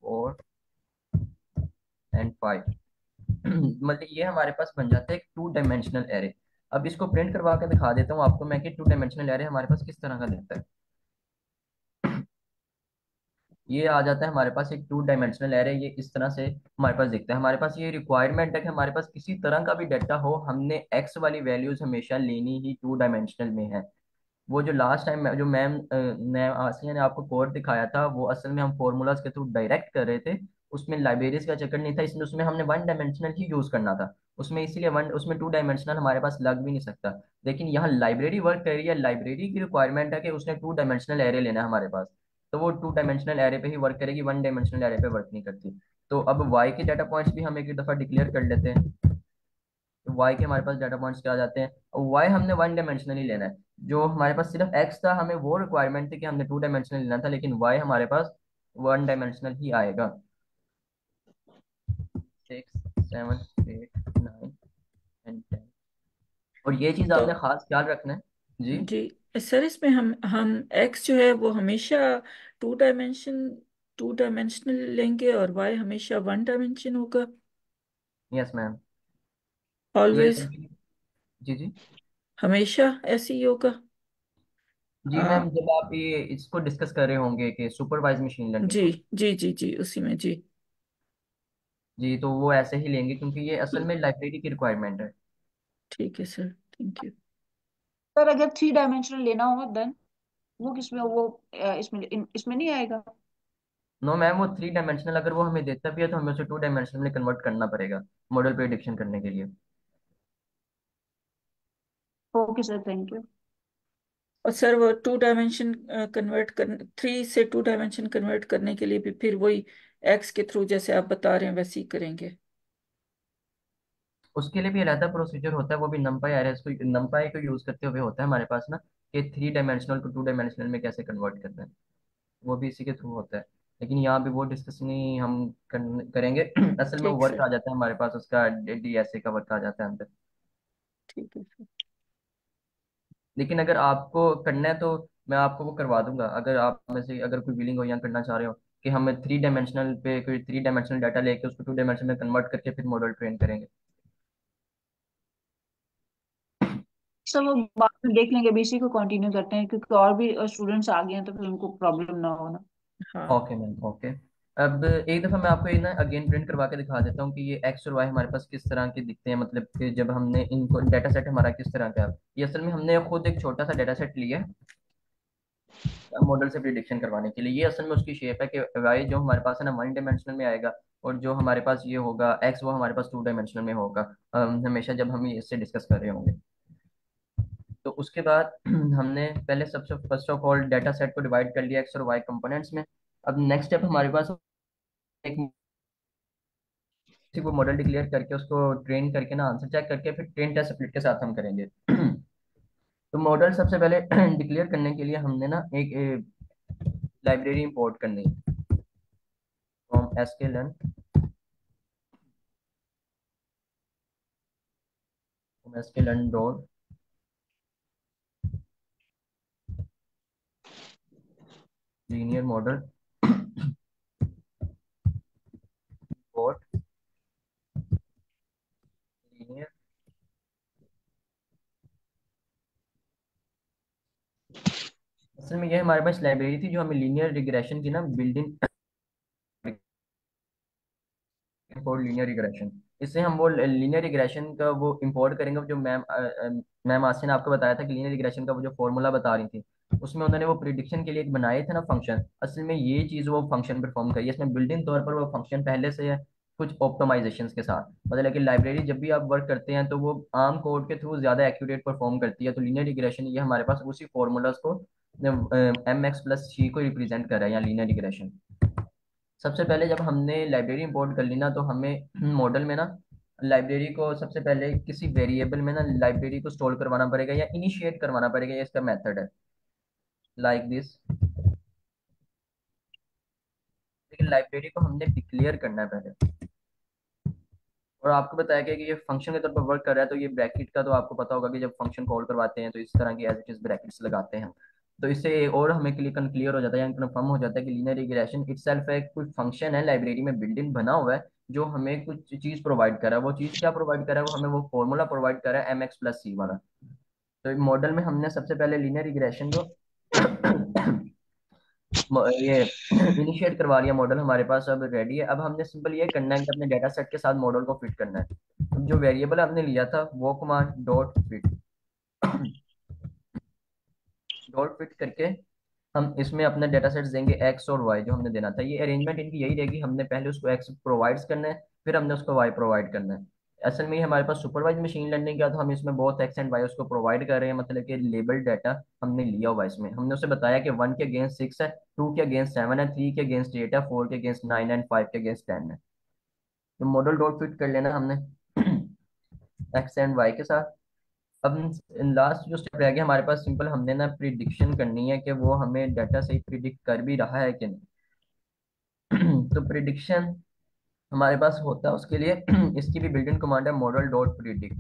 फोर एंड फाइव। मतलब ये हमारे पास बन जाता है एक टू डायमेंशनल एरे। अब इसको प्रिंट करवा के दिखा देता हूँ आपको मैं कि टू डायमेंशनल एरे हमारे पास किस तरह का दिखता है। ये आ जाता है हमारे पास एक टू डायमेंशनल एरे, ये इस तरह से हमारे पास दिखता है। हमारे पास ये रिक्वायरमेंट है कि हमारे पास किसी तरह का भी डाटा हो, हमने एक्स वाली वैल्यूज हमेशा लेनी ही टू डायमेंशनल में है। वो जो लास्ट टाइम जो मैम आसिया ने आपको कोड दिखाया था, वो असल में हम फॉर्मूलाज के थ्रू डायरेक्ट कर रहे थे। उसमें लाइब्रेरीज का चक्कर नहीं था, इसमें उसमें हमने वन डायमेंशनल ही यूज करना था। उसमें इसीलिए वन उसमें टू डायमेंशनल हमारे पास लग भी नहीं सकता। लेकिन यहाँ लाइब्रेरी वर्क कर रही है, लाइब्रेरी की रिक्वायरमेंट है कि उसने टू डायमेंशनल एरे लेना है हमारे पास। तो वो टू डायमेंशनल एरे पे ही वर्क करेगी, वन डायमेंशनल एरे पे वर्क नहीं करती। तो अब वाई के डाटा पॉइंट्स भी हम एक दफा डिक्लेयर कर लेते हैं। तो वाई के हमारे पास डाटा पॉइंट्स क्या आ जाते हैं, और वाई हमने वन डायमेंशनल ही लेना है। जो हमारे पास सिर्फ एक्स था, हमें वो रिक्वायरमेंट थी कि हमने टू डायमेंशनल लेना था, लेकिन वाई हमारे पास वन डायमेंशनल ही आएगा। Six, seven, eight, nine and ten. और ये चीज तो आपने खास ख्याल रखना है। जी। जी सर, इसमें हम एक्स जो है वो हमेशा टू डायमेंशन टू डायमेंशनल लेंगे और वाई हमेशा वन डायमेंशन होगा। Yes ma'am. ये ऑलवेज? जी जी। हमेशा ऐसे ही होगा? जी मैम, आ, जब आप ये इसको डिस्कस कर रहे होंगे कि सुपरवाइज मशीन लर्निंग जी को, जी जी जी, उसी में जी। जी तो वो ऐसे ही लेंगे क्योंकि ये असल में लाइब्रेरी की रिक्वायरमेंट है। ठीक है सर, थैंक यू। सर अगर 3 डायमेंशनल लेना हो देन वो किसमें वो इसमें नहीं आएगा? नो मैम, वो 3 डायमेंशनल अगर वो हमें देता भी है तो हमें उसे 2 डायमेंशनल में कन्वर्ट करना पड़ेगा मॉडल प्रिडिक्शन करने के लिए। Okay sir, thank you. और सर वो 2 डायमेंशन कन्वर्ट कर, 3 से 2 डायमेंशन कन्वर्ट करने के लिए भी फिर वही एक्स के थ्रू जैसे आप बता रहे हैं वैसे ही करेंगे? उसके लिए भी अलहदा प्रोसीजर होता है, वो भी नंपाई एरर्स को, नंपाई को यूज करते हुए होता है हमारे पास ना, कि 3 डायमेंशनल को 2 डायमेंशनल में कैसे कन्वर्ट करना है। वो भी इसी के थ्रू होता है। लेकिन यहाँ भी वो डिस्कस नहीं हम करेंगे। असल में वो ठीक वर्क सर। आ जाता है हमारे पास, उसका डीएसए का वर्क आ जाता है अंदर। ठीक है सर। लेकिन अगर आपको करना है तो मैं आपको वो करवा दूंगा, अगर आप में से अगर कोई विलिंग हो या करना चाह रहे हो कि हम 3 डायमेंशनल पे कोई 3 डायमेंशनल डाटा लेके उसको 2 डायमेंशनल में कन्वर्ट करके फिर मॉडल ट्रेन करेंगे। सर वो बाद में देख लेंगे, अभी इसी को कंटिन्यू करते हैं क्योंकि और भी स्टूडेंट्स आ गए हैं तो फिर उनको प्रॉब्लम ना हो ना। हाँ। Okay ma'am, okay. अब एक दफ़ा मैं आपको ये ना अगेन प्रिंट करवा के दिखा देता हूँ कि ये एक्स और वाई हमारे पास किस तरह के दिखते हैं, मतलब कि जब हमने इनको डाटा सेट हमारा किस तरह का है। ये असल में हमने खुद एक छोटा सा डाटा सेट लिया है मॉडल से प्रिडिक्शन करवाने के लिए। ये असल में उसकी शेप है कि वाई जो हमारे पास है ना 1 डायमेंशनल में आएगा, और जो हमारे पास ये होगा एक्स वो हमारे पास 2 डायमेंशनल में होगा। हमेशा जब हम ये इससे डिस्कस कर रहे होंगे। तो उसके बाद हमने पहले सबसे first of all data set को डिवाइड कर लिया एक्स और वाई कंपोनेंट्स में। अब नेक्स्ट स्टेप हमारे पास एक को मॉडल डिक्लेयर करके उसको ट्रेन करके ना आंसर चेक करके फिर ट्रेन टेस्ट स्प्लिट के साथ हम करेंगे। तो मॉडल सबसे पहले डिक्लेयर करने के लिए हमने ना एक लाइब्रेरी इंपोर्ट करनी है from sklearn, from sklearn dot linear model import linear. असल में ये हमारे पास लाइब्रेरी थी जो हमें लीनियर रिग्रेशन की ना बिल्डिंग फॉर लीनियर रिग्रेशन। इससे हम वो लीनियर रिग्रेशन का वो इंपोर्ट करेंगे जो मैम आसिन ने आपको बताया था कि लीनियर रिग्रेशन का वो जो फॉर्मूला बता रही थी, उसमें उन्होंने वो प्रिडिक्शन के लिए एक बनाए थे ना फंक्शन, असल में ये चीज़ वो फंक्शन परफॉर्म करी है। इसमें बिल्डिंग तौर पर वो फंक्शन पहले से है कुछ ऑप्टिमाइजेशंस के साथ। मतलब कि लाइब्रेरी जब भी आप वर्क करते हैं तो वो आम कोड के थ्रू ज़्यादा एक्यूरेट परफॉर्म करती है। तो लीनियर रिग्रेशन ये हमारे पास उसी फॉर्मूलाज को mx+c को रिप्रेजेंट कर रहा है, या लीनियर रिग्रेशन। सबसे पहले जब हमने लाइब्रेरी इंपोर्ट कर ली ना तो हमें मॉडल में ना लाइब्रेरी को सबसे पहले किसी वेरिएबल में ना लाइब्रेरी को स्टोर करवाना पड़ेगा या इनिशिएट करवाना पड़ेगा, ये इसका मेथड है लाइक दिस। लेकिन लाइब्रेरी को हमने डिक्लेयर करना है पहले। और आपको बताया गया कि ये फंक्शन के तौर पर वर्क कर रहा है, तो ये ब्रैकेट का तो आपको पता होगा कि जब फंक्शन कॉल करवाते हैं तो इस तरह की एज इट इज ब्रैकेट्स लगाते हैं। तो इससे और हमें क्लियर हो जाता है या कन्फर्म हो जाता है कि लीनियर रिग्रेशन इटसेल्फ एक कोई फंक्शन है लाइब्रेरी में बिल्ट इन बना हुआ है जो हमें कुछ चीज प्रोवाइड कर रहा है। वो चीज क्या प्रोवाइड कर रहा है, वो हमें वो फॉर्मूला प्रोवाइड कर रहा है mx+c वाला। तो मॉडल में हमने सबसे पहले लीनियर रिग्रेशन को ये इनिशिएट करवा लिया। मॉडल हमारे पास अब रेडी है। अब हमने सिंपल ये करना है कि अपने डाटा सेट के साथ मॉडल को फिट करना है। अब जो वेरिएबल हमने लिया था वो command dot fit, dot fit करके हम इसमें अपने डाटा सेट्स देंगे एक्स और वाई जो हमने देना था। ये अरेंजमेंट इनकी यही रहेगी, हमने पहले उसको एक्स प्रोवाइड करना है फिर हमने उसको वाई प्रोवाइड करना है। असल में ये हमारे पास सुपरवाइज मशीन लर्निंग का, तो हम इसमें बहुत एक्स एंड वाई उसको प्रोवाइड कर रहे हैं। मतलब कि लेबल डाटा हमने लिया हुआ है इसमें। हमने उसे बताया कि 1 के अगेंस्ट 6 है, 2 के अगेंस्ट 7 है, 3 के अगेंस्ट 8 है, 4 के अगेंस्ट 9 एंड 5 के अगेंस्ट 10 है। तो मॉडल डॉट फिट कर लेना हमने एक्स एंड वाई के साथ। अब लास्ट जो स्टेप रह गया हमारे पास, सिंपल हमने ना प्रिडिक्शन करनी है कि वो हमें डाटा से प्रिडिक्ट कर भी रहा है कि नहीं। तो प्रिडिक्शन हमारे पास होता है उसके लिए इसकी भी बिल्ट इन कमांड है मॉडल डॉट प्रिडिक्ट।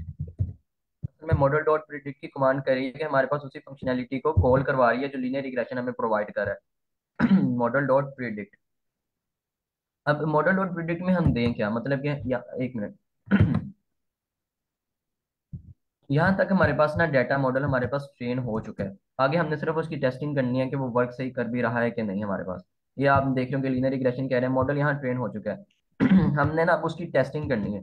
में मॉडल डॉट प्रिडिक्ट की कमांड करी है हमारे पास उसी फंक्शनैलिटी को कॉल करवा रही है जो लीनियर रिग्रेशन हमें प्रोवाइड कर रहा है। Model dot predict. अब मॉडल डॉट प्रिडिक्ट में हम दें क्या, मतलब कि या एक मिनट, यहाँ तक हमारे पास ना डाटा मॉडल हमारे पास ट्रेन हो चुका है। आगे हमने सिर्फ उसकी टेस्टिंग करनी है कि वो वर्क सही कर भी रहा है कि नहीं हमारे पास। ये आप देख रहे हो कि लीनियर रिग्रेशन कह रहे हैं, मॉडल यहाँ ट्रेन हो चुका है। हमने ना अब उसकी टेस्टिंग करनी है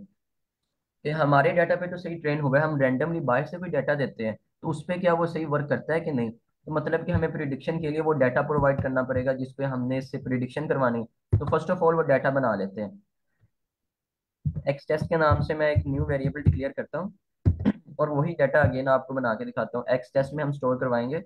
कि हमारे डाटा पे तो सही ट्रेन हुआ है। हम रैंडमली बाहर से कोई डाटा देते हैं तो उस पे क्या वो सही वर्क करता है कि नहीं। तो मतलब कि हमें प्रिडिक्शन के लिए वो डाटा प्रोवाइड करना पड़ेगा जिसपे हमने इससे प्रिडिक्शन करवानी। तो फर्स्ट ऑफ ऑल वो डाटा बना लेते हैं। एक्स टेस्ट के नाम से मैं एक न्यू वेरिएबल डिक्लेयर करता हूँ और वही डाटा अगेन आपको बना के दिखाता हूँ। एक्स टेस्ट में हम स्टोर करवाएंगे।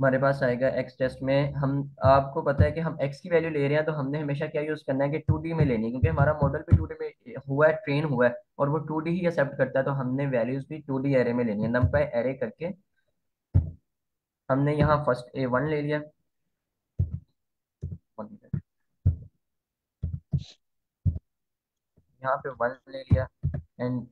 हमारे पास आएगा एक्स टेस्ट में। हम आपको पता है कि हम एक्स की वैल्यू ले रहे हैं तो हमने हमेशा क्या यूज करना है कि 2D में लेनी है, क्योंकि हमारा मॉडल भी 2D में हुआ है, ट्रेन हुआ है और वो 2D ही एक्सेप्ट करता है। तो हमने वैल्यूज भी 2D एरे में लेनी है। नंपाई एरे करके हमने यहाँ फर्स्ट A1 ले लिया। यहाँ पे 1 ले लिया एंड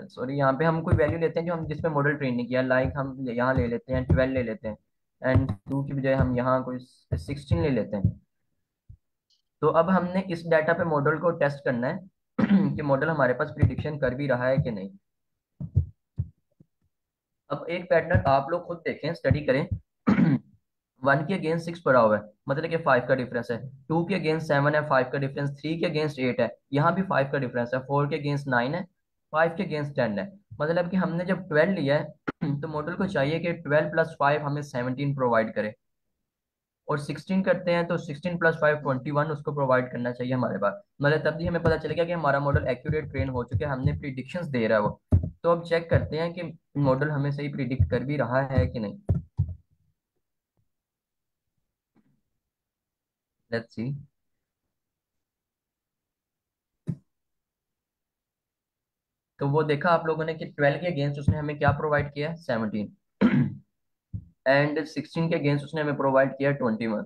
सॉरी, यहाँ पे हम कोई वैल्यू लेते हैं जो हम जिसपे मॉडल ट्रेन नहीं किया। लाइक हम यहाँ ले लेते हैं 12 ले लेते हैं एंड 2 की बजाय हम यहाँ कोई 16 ले लेते हैं। तो अब हमने इस डाटा पे मॉडल को टेस्ट करना है कि मॉडल हमारे पास प्रिडिक्शन कर भी रहा है कि नहीं। अब एक पैटर्न आप लोग खुद देखें, स्टडी करें। 1 के अगेंस्ट 6 पड़ा हुआ है, मतलब कि 5 का डिफरेंस है। 2 के अगेंस्ट 7 है, 5 का डिफरेंस। 3 के अगेंस्ट 8 है, यहाँ भी 5 का डिफरेंस है। 4 के अगेंस्ट 9 है, 5 के अगेंस्ट 10 है। मतलब कि हमने जब 12 लिया है तो मॉडल को चाहिए कि 12 प्लस 5 हमें 17 प्रोवाइड करे। और 16 करते हैं तो 16 प्लस 5 21 उसको प्रोवाइड करना चाहिए हमारे पास। मतलब तब भी हमें पता चलेगा कि हमारा मॉडल एक्यूरेट ट्रेन हो चुका है, हमने प्रिडिक्शंस दे रहा है वो। तो अब चेक करते हैं कि मॉडल हमें सही प्रिडिक्ट कर भी रहा है कि नहीं। Let's see. तो वो देखा आप लोगों ने कि 12 के अगेंस्ट उसने हमें क्या प्रोवाइड किया, 17। एंड 16 के अगेंस्ट उसने हमें प्रोवाइड किया 21।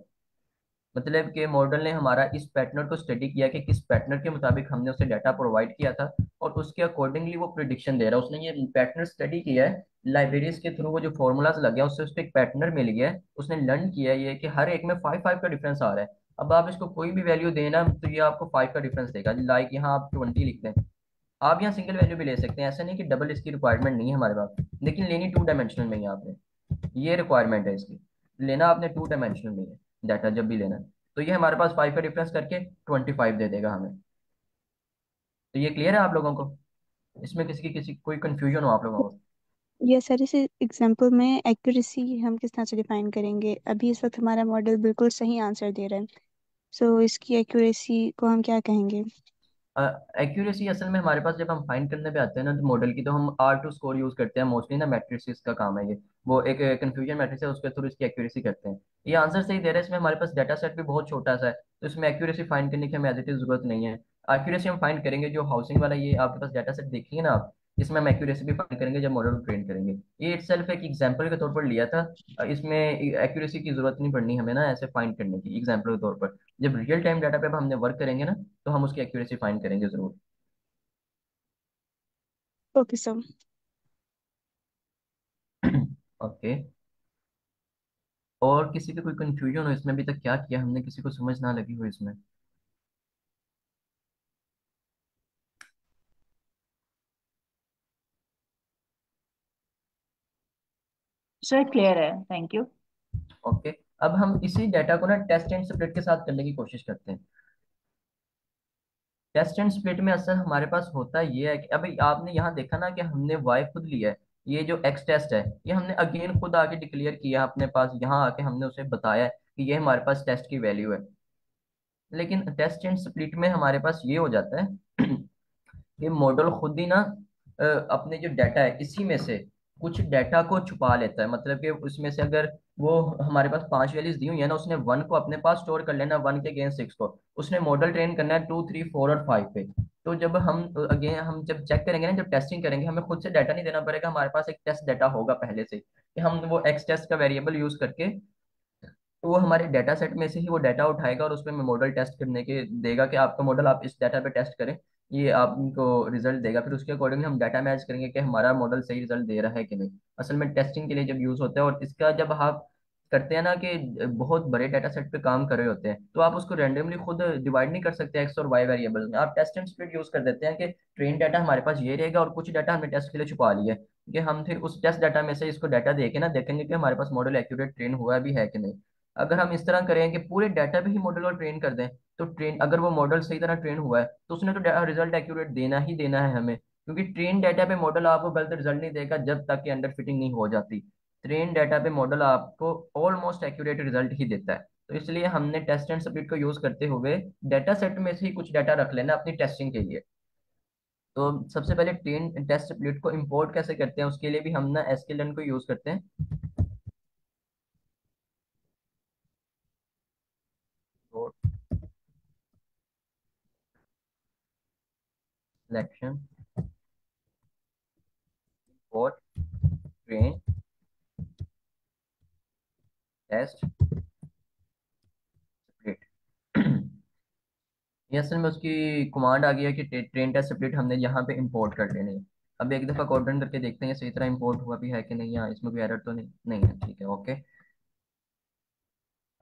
मतलब कि मॉडल ने हमारा इस पैटर्न को स्टडी किया कि किस पैटर्न के मुताबिक हमने उसे डाटा प्रोवाइड किया था और उसके अकॉर्डिंगली वो प्रिडिक्शन दे रहा है। उसने ये पैटर्न स्टडी किया है लाइब्रेरीज के थ्रू। वो जो फॉर्मूलाज लगे हैं उससे उसको एक पैटर्न मिल गया है। उसने लर्न किया है ये कि हर एक में 5 5 का डिफरेंस आ रहा है। अब आप इसको कोई भी वैल्यू देना तो ये आपको 5 का डिफरेंस देगा। लाइक यहाँ आप 20 लिखते हैं, आप यहाँ सिंगल वैल्यू भी ले सकते हैं। ऐसा नहीं कि डबल इसकी रिक्वायरमेंट नहीं है हमारे पास, लेकिन लेनी 2 डायमेंशनल में ही है आपने। ये रिक्वायरमेंट है इसकी, लेना आपने 2 डायमेंशनल में है डाटा जब भी लेना है। तो ये हमारे पास 5 का डिफरेंस करके 25 दे देगा हमें। तो ये क्लियर है आप लोगों को? इसमें किसी कोई कंफ्यूजन हो आप लोगों को? ये सर, इस एग्जांपल में एक्यूरेसी हम किस तरह से डिफाइन करेंगे? अभी इस वक्त हमारा मॉडल बिल्कुल सही आंसर दे रहा है, सो इसकी एक्यूरेसी को हम क्या कहेंगे? एक्यूरेसी असल में हमारे पास जब हम फाइंड करने पे आते हैं ना तो मॉडल की, तो हम R2 स्कोर यूज करते हैं मोस्टली ना। मैट्रिसेस का काम है ये। वो एक कंफ्यूजन मैट्रिक्स है, उसके थ्रू इसकी एक्यूरेसी करते हैं। ये आंसर सही दे रहा है। इसमें हमारे पास डाटा सेट भी बहुत छोटा सा है तो इसमें एक्यूरेसी फाइंड करने की हमें एज इट इज जरूरत नहीं है। एक्यूरेसी हम फाइंड करेंगे जो हाउसिंग वाला ये आपके पास डाटा सेट देखिए ना आप, इसमें हम एक्यूरेसी भी फाइंड करेंगे जब मॉडल को ट्रेन करेंगे। ये इटसेल्फ एक एग्जांपल के तौर पर लिया था। इसमें एक्यूरेसी की जरूरत नहीं पड़नी हमें ना ऐसे फाइंड करने की, एग्जांपल के तौर पर। जब रियल टाइम डाटा पे अब हमने वर्क करेंगे ना तो हम उसकी एक्यूरेसी फाइंड करेंगे जरूर। Okay sir. ओके। और किसी की कोई कंफ्यूजन हो इसमें? अभी तक क्या किया हमने, किसी को समझ ना लगी हो इसमें? सर क्लियर है, थैंक यू। ओके। अब हम इसी डाटा को ना टेस्ट एंड स्प्लिट के साथ करने की कोशिश करते हैं। टेस्ट एंड स्प्लिट में असल हमारे पास होता ये है कि अभी आपने यहाँ देखा ना कि हमने वाई खुद लिया है। ये जो एक्स टेस्ट है ये हमने अगेन खुद आके डिक्लेयर किया अपने पास। यहाँ आके हमने उसे बताया है कि ये हमारे पास टेस्ट की वैल्यू है। लेकिन टेस्ट एंड स्प्लिट में हमारे पास ये हो जाता है ये मॉडल खुद ही ना अपने जो डाटा है इसी में से कुछ डाटा को छुपा लेता है। मतलब कि उसमें से अगर वो हमारे पास 5 वैल्यूज दी हुई है ना, उसने 1 को अपने पास स्टोर कर लेना, 1 के अगेंस्ट 6 को। उसने मॉडल ट्रेन करना है 2 3 4 और 5 पे। तो जब हम अगेन हम जब चेक करेंगे ना, जब टेस्टिंग करेंगे, हमें खुद से डाटा नहीं देना पड़ेगा। हमारे पास एक टेस्ट डाटा होगा पहले से कि हम वो एक्स टेस्ट का वेरिएबल यूज करके, तो वो हमारे डाटा सेट में से ही वो डाटा उठाएगा और उसमें मॉडल टेस्ट करने के देगा कि आपका मॉडल आप इस डाटा पे टेस्ट करें, ये आपको रिजल्ट देगा। फिर उसके अकॉर्डिंगली हम डाटा मैच करेंगे कि हमारा मॉडल सही रिजल्ट दे रहा है कि नहीं। असल में टेस्टिंग के लिए जब यूज होता है। और इसका जब आप करते हैं ना कि बहुत बड़े डाटा सेट पे काम कर रहे होते हैं, तो आप उसको रैंडमली खुद डिवाइड नहीं कर सकते एक्स और वाई वेरिएबल्स में। आप टेस्ट एंड स्प्लिट यूज कर देते हैं कि ट्रेन डाटा हमारे पास ये रहेगा और कुछ डाटा हमने टेस्ट के लिए छुपा लिया है, कि हम फिर उस टेस्ट डाटा में से इसको डाटा दे के ना देखेंगे कि हमारे पास मॉडल एक्यूरेट ट्रेन हुआ भी है कि नहीं। अगर हम इस तरह करें कि पूरे डाटा पे ही मॉडल को ट्रेन कर दें, तो ट्रेन अगर वो मॉडल सही तरह ट्रेन हुआ है तो उसने तो रिजल्ट एक्यूरेट देना ही देना है हमें, क्योंकि ट्रेन डाटा पे मॉडल आपको गलत रिजल्ट नहीं देगा जब तक कि अंडर फिटिंग नहीं हो जाती। ट्रेन डाटा पे मॉडल आपको ऑलमोस्ट एक्यूरेट रिजल्ट ही देता है। तो इसलिए हमने टेस्ट एंड स्प्लिट को यूज करते हुए डाटा सेट में से ही कुछ डाटा रख लेना अपनी टेस्टिंग के लिए। तो सबसे पहले ट्रेन टेस्ट स्प्लिट को इंपोर्ट कैसे करते हैं, उसके लिए भी हम ना एसक्यूएल को यूज करते हैं। सिलेक्शन और ट्रेन टेस्ट स्प्लिट। ये असल में उसकी कमांड आ गई है कि ट्रेन टेस्ट स्प्लिट हमने यहाँ पे इंपोर्ट कर लेने हैं। अब एक दफा कोड रन करके देखते हैं सही तरह इंपोर्ट हुआ भी है कि नहीं, यहाँ इसमें कोई एरर तो नहीं है, ठीक है ओके।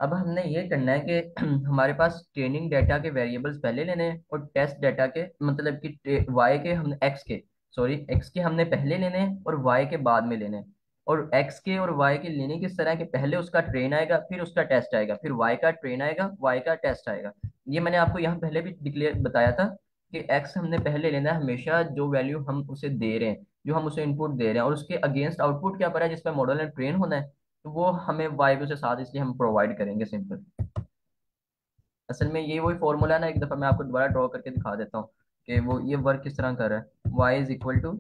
अब हमने ये करना है कि हमारे पास ट्रेनिंग डाटा के वेरिएबल्स पहले लेने हैं और टेस्ट डाटा के मतलब कि वाई के हमने एक्स के सॉरी एक्स के हमने पहले लेने हैं और वाई के बाद में लेने हैं। और एक्स के और वाई के लेने किस तरह के, पहले उसका ट्रेन आएगा फिर उसका टेस्ट आएगा, फिर वाई का ट्रेन आएगा वाई का टेस्ट आएगा। ये मैंने आपको यहाँ पहले भी डिक्लेयर बताया था कि एक्स हमने पहले लेना है हमेशा जो वैल्यू हम उसे दे रहे हैं, जो हम उसे इनपुट दे रहे हैं, और उसके अगेंस्ट आउटपुट क्या पड़ा है जिसपे मॉडल ने ट्रेन होना है, तो वो हमें वाई के साथ इसलिए हम प्रोवाइड करेंगे सिंपल। असल में ये वही फॉर्मूला है ना, एक दफा मैं आपको दोबारा ड्रॉ करके दिखा देता हूँ कि वो ये वर्क किस तरह कर रहा है। Y is equal to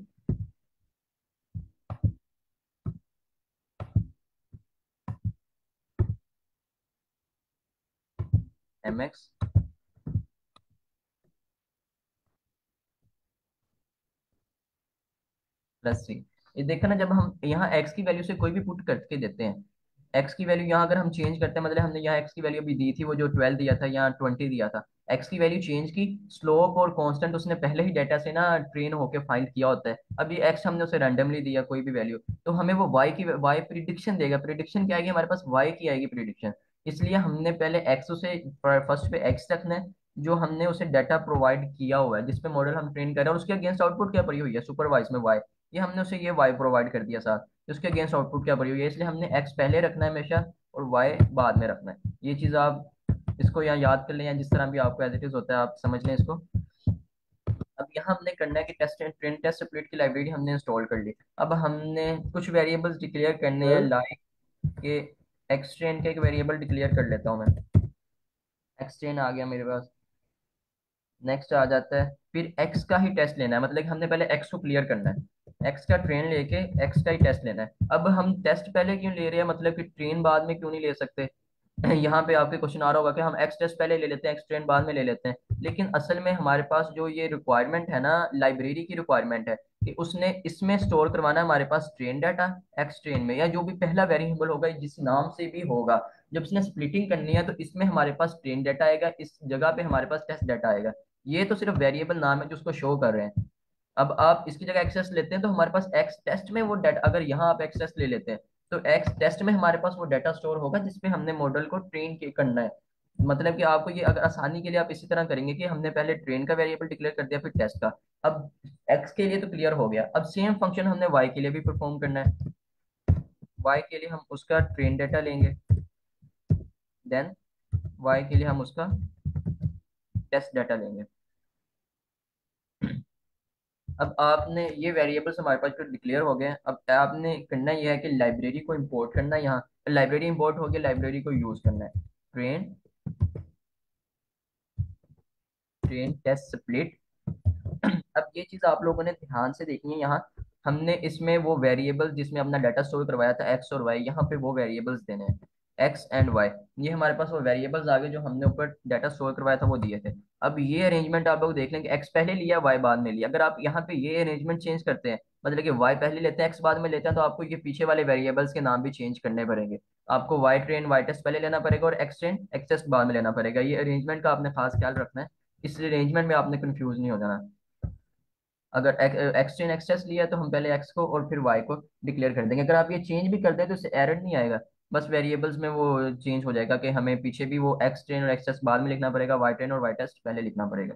M X plus C. ये देखा ना, जब हम यहाँ एक्स की वैल्यू से कोई भी पुट करके देते हैं, एक्स की वैल्यू यहाँ अगर हम चेंज करते हैं, मतलब हमने यहाँ एक्स की वैल्यू भी दी थी वो जो 12 दिया था, यहाँ 20 दिया था, एक्स की वैल्यू चेंज की, स्लोप और कांस्टेंट उसने पहले ही डाटा से ना ट्रेन होके फाइंड किया होता है। अब ये एक्स हमने उसे रैंडमली दिया कोई भी वैल्यू, तो हमें वो वाई प्रिडिक्शन देगा। प्रिडिक्शन क्या आएगी हमारे पास, वाई की आएगी प्रिडिक्शन। इसलिए हमने पहले एक्स उसे फर्स्ट पे एक्स रखना है जो हमने उसे डाटा प्रोवाइड किया हुआ है जिसपे मॉडल हम ट्रेन कर रहे हैं, और उसके अगेंस्ट आउटपुट क्या पड़ी हुई है सुपरवाइज में वाई, ये हमने उसे ये वाई प्रोवाइड कर दिया साथ, तो उसके अगेंस्ट आउटपुट क्या पड़ी हुई है, इसलिए हमने एक्स पहले रखना है हमेशा और वाई बाद में रखना है। ये चीज़ आप इसको यहाँ याद कर लें या जिस तरह भी आपको एज इट इज होता है आप समझ लें इसको। अब यहाँ हमने करना है कि test and train test split की लाइब्रेरी हमने इंस्टॉल कर ली। अब हमने कुछ वेरिएबल्स डिक्लेयर करने हैं, लाइक के एक्स ट्रेन का एक वेरिएबल डिक्लेयर कर लेता हूँ मैं। एक्स ट्रेन आ गया मेरे पास, नेक्स्ट आ जाता है, फिर एक्स का ही टेस्ट लेना है, मतलब कि हमने पहले एक्स को क्लियर करना है, एक्स का ट्रेन लेके एक्स का ही टेस्ट लेना है। अब हम टेस्ट पहले क्यों ले रहे हैं, मतलब कि ट्रेन बाद में क्यों नहीं ले सकते। यहाँ पे आपके क्वेश्चन आ रहा होगा कि हम एक्स टेस्ट पहले ले लेते हैं एक्स ट्रेन बाद में ले लेते हैं, लेकिन असल में हमारे पास जो ये रिक्वायरमेंट है ना, लाइब्रेरी की रिक्वायरमेंट है कि उसने इसमें स्टोर करवाना है हमारे पास ट्रेन डाटा एक्स ट्रेन में, या जो भी पहला वेरिएबल होगा जिस नाम से भी होगा, जब उसने स्प्लिटिंग करनी है तो इसमें हमारे पास ट्रेन डाटा आएगा, इस जगह पे हमारे पास टेस्ट डाटा आएगा। ये तो सिर्फ वेरिएबल नाम है जो उसको शो कर रहे हैं। अब आप इसकी जगह एक्सेस लेते हैं तो हमारे पास एक्स टेस्ट में वो डाटा, अगर यहाँ आप एक्सेस ले लेते हैं तो एक्स टेस्ट में हमारे पास वो डाटा स्टोर होगा जिसपे हमने मॉडल को करना है। मतलब कि आपको ये अगर आसानी के लिए आप इसी तरह करेंगे कि हमने पहले ट्रेन का वेरिएबल डिक्लेयर कर दिया फिर टेस्ट का। अब एक्स के लिए तो क्लियर हो गया, अब सेम फंक्शन हमने वाई के लिए भी परफॉर्म करना है। वाई के लिए हम उसका ट्रेन डाटा लेंगे, देन वाई के लिए हम उसका टेस्ट डाटा लेंगे। अब आपने ये वेरिएबल्स हमारे पास जो डिक्लेयर हो गए हैं, अब आपने करना यह है कि लाइब्रेरी को इंपोर्ट करना है, यहाँ लाइब्रेरी इंपोर्ट हो गई, लाइब्रेरी को यूज करना है, ट्रेन ट्रेन टेस्ट स्प्लिट। अब ये चीज आप लोगों ने ध्यान से देखनी है, यहाँ हमने इसमें वो वेरिएबल जिसमें अपना डाटा स्टोर करवाया था एक्स और वाई, यहाँ पे वो वेरिएबल्स देने हैं एक्स एंड वाई। ये हमारे पास वो वेरिएबल्स आगे जो हमने ऊपर डाटा स्टोर करवाया था वो दिए थे। अब ये अरेंजमेंट आप लोग देख लेंगे, एक्स पहले लिया वाई बाद में लिया, अगर आप यहाँ पे ये अरेंजमेंट चेंज करते हैं, मतलब कि वाई पहले लेते हैं एक्स बाद में लेते हैं, तो आपको ये पीछे वाले वेरिएबल्स के नाम भी चेंज करने पड़ेंगे। आपको वाई ट्रेन वाई टेस्ट पहले लेना पड़ेगा और एक्स ट्रेन एक्स टेस्ट बाद में लेना पड़ेगा। ये अरेंजमेंट का आपने खास ख्याल रखना है, इस अरेंजमेंट में आपने कंफ्यूज नहीं हो जाना। अगर एक्स टेन एक्स टेस्ट लिया है तो हम पहले एक्स को और फिर वाई को डिक्लेयर कर देंगे, अगर आप ये चेंज भी कर दें तो इससे एरर नहीं आएगा, बस वेरिएबल्स में वो चेंज हो जाएगा कि हमें पीछे भी वो एक्स ट्रेन और एक्स टेस्ट बाद में लिखना पड़ेगा, वाई ट्रेन और वाई टेस्ट पहले लिखना पड़ेगा।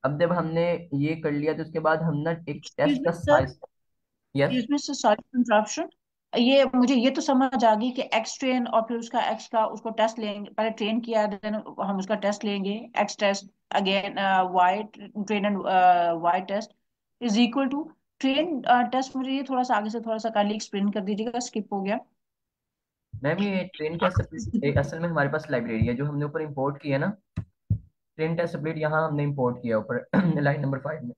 अब जब हमने ये कर लिया तो उसके बाद हम ना एक एक्सक्यूज टेस्ट मी का sir, size. Yes. Excuse me sir, sorry interruption. ये मुझे ये तो समझ आ गई कि एक्स ट्रेन और फिर उसका एक्स का उसको टेस्ट लेंगे, पहले ट्रेन किया देन हम उसका टेस्ट लेंगे, X test again Y train and Y test is equal to train test. मुझे ये थोड़ा सा आगे से थोड़ा सा काइंडली एक्सप्लेन कर दीजिएगा, स्किप हो गया। मैम ये ट्रेन टेस्ट स्प्लिट असल में हमारे पास लाइब्रेरी है जो हमने ऊपर इंपोर्ट की है ना। ट्रेन टेस्ट स्प्लिट यहाँ हमने इंपोर्ट किया ऊपर लाइन नंबर 5 में।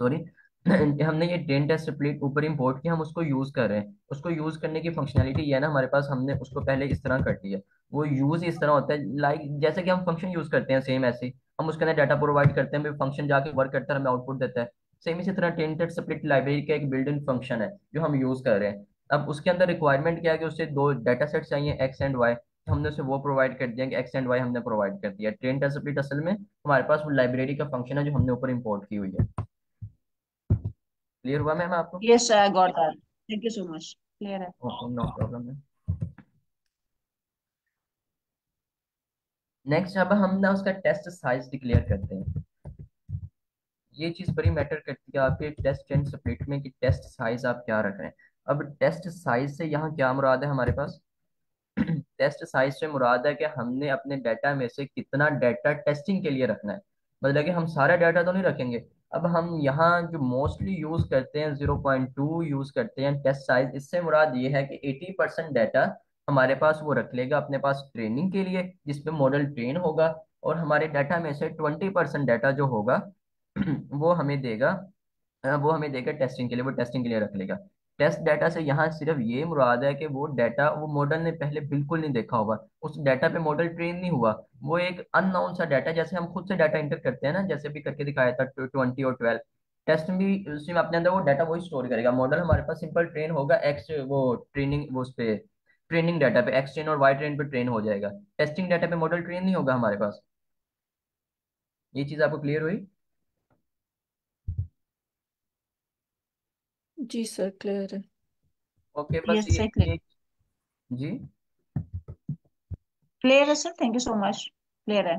सॉरी। हमने ये ट्रेन टेस्ट स्प्लिट ऊपर इंपोर्ट किया, हम उसको यूज कर रहे हैं। उसको यूज करने की फंक्शनैलिटी ये है ना हमारे पास, हमने उसको पहले इस तरह कर दिया। वो यूज इस तरह होता है लाइक जैसे कि हम फंक्शन यूज करते हैं सेम ऐसे ही। हम उसके अंदर डाटा प्रोवाइड करते हैं, फंक्शन जाके वर्क करता है, हमें आउटपुट देता है। सेम इसी तरह ट्रेन टेस्ट स्प्लिट लाइब्रेरी का एक बिल्ट इन फंक्शन है जो हम यूज कर रहे हैं। अब उसके अंदर रिक्वायरमेंट क्या है कि उससे दो डाटा सेट चाहिए, एक्स एंड वाई। हमने उसे वो प्रोवाइड कर दिया कि एक्स एंड वाई हमने प्रोवाइड कर दिया। ट्रेन टेस्ट स्प्लिट असल में हमारे पास वो लाइब्रेरी का फंक्शन है जो हमने ऊपर इंपोर्ट की हुई है। क्लियर हुआ मैम आपको? Yes I got that, thank you so much, clear है। ओके, नो प्रॉब्लम है। नेक्स्ट अब हम ना उसका टेस्ट साइज डिक्लेयर करते हैं। ये चीज बड़ी मैटर करती है आपके टेस्ट एंड स्प्लिट में कि टेस्ट साइज आप क्या रख रहे हैं। अब टेस्ट साइज से यहाँ क्या मुराद है हमारे पास? टेस्ट साइज से मुराद है कि हमने अपने डाटा में से कितना डाटा टेस्टिंग के लिए रखना है। मतलब कि हम सारा डाटा तो नहीं रखेंगे। अब हम यहाँ जो मोस्टली यूज करते हैं 0.2 यूज करते हैं टेस्ट साइज। इससे मुराद ये है कि 80% डाटा हमारे पास वो रख लेगा अपने पास ट्रेनिंग के लिए जिसपे मॉडल ट्रेन होगा। और हमारे डाटा में से 20% डाटा जो होगा वो हमें देगा। वो हमें देगा टेस्टिंग के लिए, वो टेस्टिंग के लिए रख लेगा। टेस्ट डाटा से यहाँ सिर्फ ये मुराद है कि वो डाटा वो मॉडल ने पहले बिल्कुल नहीं देखा होगा, उस डाटा पे मॉडल ट्रेन नहीं हुआ। वो एक अननोन सा डाटा, जैसे हम खुद से डाटा इंटर करते हैं ना, जैसे भी करके दिखाया था 20 और 12। टेस्ट में भी उसी में अपने अंदर वो डाटा वही स्टोर करेगा। मॉडल हमारे पास सिंपल ट्रेन होगा एक्स वो ट्रेनिंग वो उस पे ट्रेनिंग डाटा पे एक्स ट्रेन और वाई ट्रेन पे ट्रेन हो जाएगा। टेस्टिंग डाटा पे मॉडल ट्रेन नहीं होगा हमारे पास। ये चीज आपको क्लियर हुई? जी सर, क्लियर है। ओके, बस यस सही, क्लियर, ये जी। क्लियर है sir, thank you so much, clear है।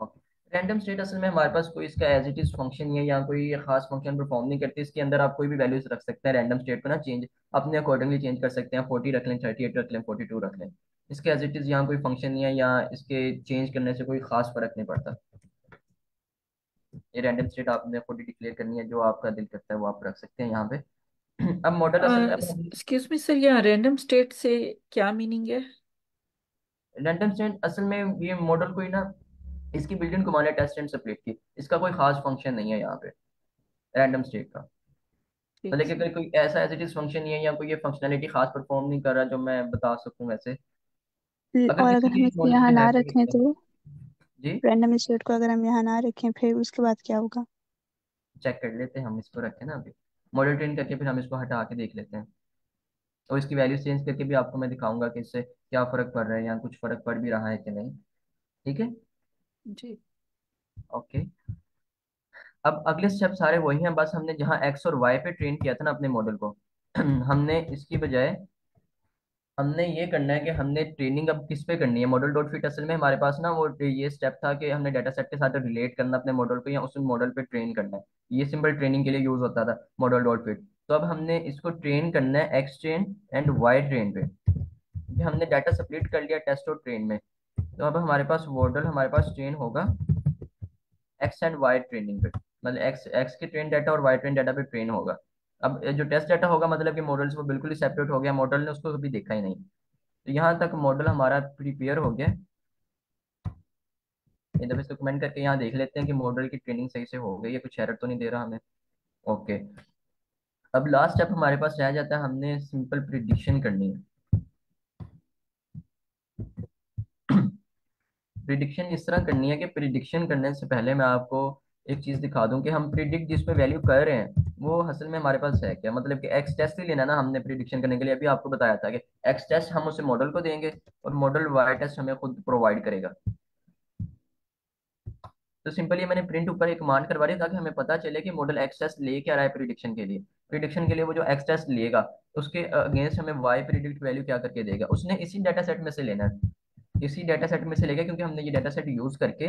ओके, रैंडम स्टेट असल में हमारे पास कोई इसका एज इट इज फंक्शन है या कोई खास फंक्शन परफॉर्म नहीं करती। इसके अंदर आप कोई भी वैल्यूज रख सकते हैं। रैंडम स्टेट को ना चेंज अपने अकॉर्डिंगली चेंज कर सकते हैं। 40 रख लें, 38 रख लें, 42 रख लें। इसके एज इट इज यहाँ कोई फंक्शन नहीं है या इसके चेंज करने से कोई खास फर्क नहीं पड़ता। ये रैंडम स्टेट आपने खुद ही डिक्लेयर करनी है, जो आपका दिल करता है वो आप रख सकते हैं यहाँ पे। अब मॉडल असल में एक्सक्यूज मी सर, यहाँ रैंडम स्टेट से क्या मीनिंग है? रैंडम स्टेट असल में ये मॉडल कोई ना इसकी बिल्डिंग को माने टेस्ट एंड स्प्लिट की, इसका कोई खास फंक्शन नहीं है यहाँ पे रैंडम स्टेट का। ठीक मतलब कि सर। अगर कोई ऐसा एज इट इज फंक्शन नहीं है या कोई ये फंक्शनैलिटी खास परफॉर्म नहीं कर रहा जो मैं बता सकूं वैसे। अगर और किसी अगर हम भी इसे मॉडल यहाँ में है ना कोई रखें तो जी रैंडम स्टेट को अगर हम यहाँ ना रखें फिर उसके बाद क्या होगा? चेक कर लेते हैं। हम इसको रखें ना अभी मॉडल ट्रेन करके फिर हम इसको हटा के देख लेते हैं। और इसकी वैल्यू चेंज करके भी आपको मैं दिखाऊंगा कि इससे क्या फर्क पड़ रहा है या कुछ फर्क पड़ भी रहा है कि नहीं। ठीक है। जी। ओके। अब अगले स्टेप सारे वही हैं, बस हमने जहाँ एक्स और वाई पे ट्रेन किया था ना अपने मॉडल को हमने इसकी बजाय हमने ये करना है कि हमने ट्रेनिंग अब किस पे करनी है। मॉडल डॉट फिट असल में हमारे पास ना वो ये स्टेप था कि हमने डाटा सेट के साथ रिलेट करना अपने मॉडल को या उस मॉडल पे ट्रेन करना है। ये सिंपल ट्रेनिंग के लिए यूज होता था मॉडल डॉट फिट। तो अब हमने इसको ट्रेन करना है X train and Y train पे। क्योंकि हमने डाटा स्प्लिट कर लिया टेस्ट और ट्रेन में। तो अब हमारे पास मॉडल हमारे पास ट्रेन होगा एक्स एंड वाई ट्रेनिंग पे। मतलब एक्स एक्स के ट्रेन डाटा और वाई ट्रेन डाटा पे ट्रेन होगा। अब जो टेस्ट डाटा होगा मतलब कि मॉडल से वो बिल्कुल ही सेपरेट हो गया, मॉडल ने उसको कभी देखा ही नहीं। तो यहाँ तक मॉडल हमारा प्रिपेयर हो गया। एक दफे इसको कमेंट करके यहाँ देख लेते हैं कि मॉडल की ट्रेनिंग सही से हो गई है, कुछ एरर तो नहीं दे रहा हमें। ओके। अब लास्ट स्टेप हमारे पास रह जाता है, हमने सिंपल प्रिडिक्शन करनी है। प्रिडिक्शन इस तरह करनी है कि प्रिडिक्शन करने से पहले मैं आपको एक चीज दिखा दूं कि हम प्रिडिक्ट जिस पे वैल्यू कर रहे हैं वो असल में हमारे पास है क्या। मतलब कि एक्स टेस्ट ही लेना ना हमने प्रिडिक्शन करने के लिए। अभी आपको बताया था कि एक्स टेस्ट हम उसे मॉडल को देंगे और मॉडल वाई टेस्ट हमें खुद प्रोवाइड करेगा। तो सिंपली मैंने प्रिंट ऊपर एक कमांड करवा दी ताकि हमें पता चले कि मॉडल एक्स टेस्ट ले क्या रहा है प्रिडिक्शन के लिए। प्रिडिक्शन के लिए वो जो एक्स टेस्ट लेगा, उसके अगेंस्ट हमें वाई प्रिडिक्ट वैल्यू क्या करके देगा, उसने इसी डाटा सेट में से लेना है, इसी डाटा सेट में से लेगा, क्योंकि हमने ये डाटा सेट यूज करके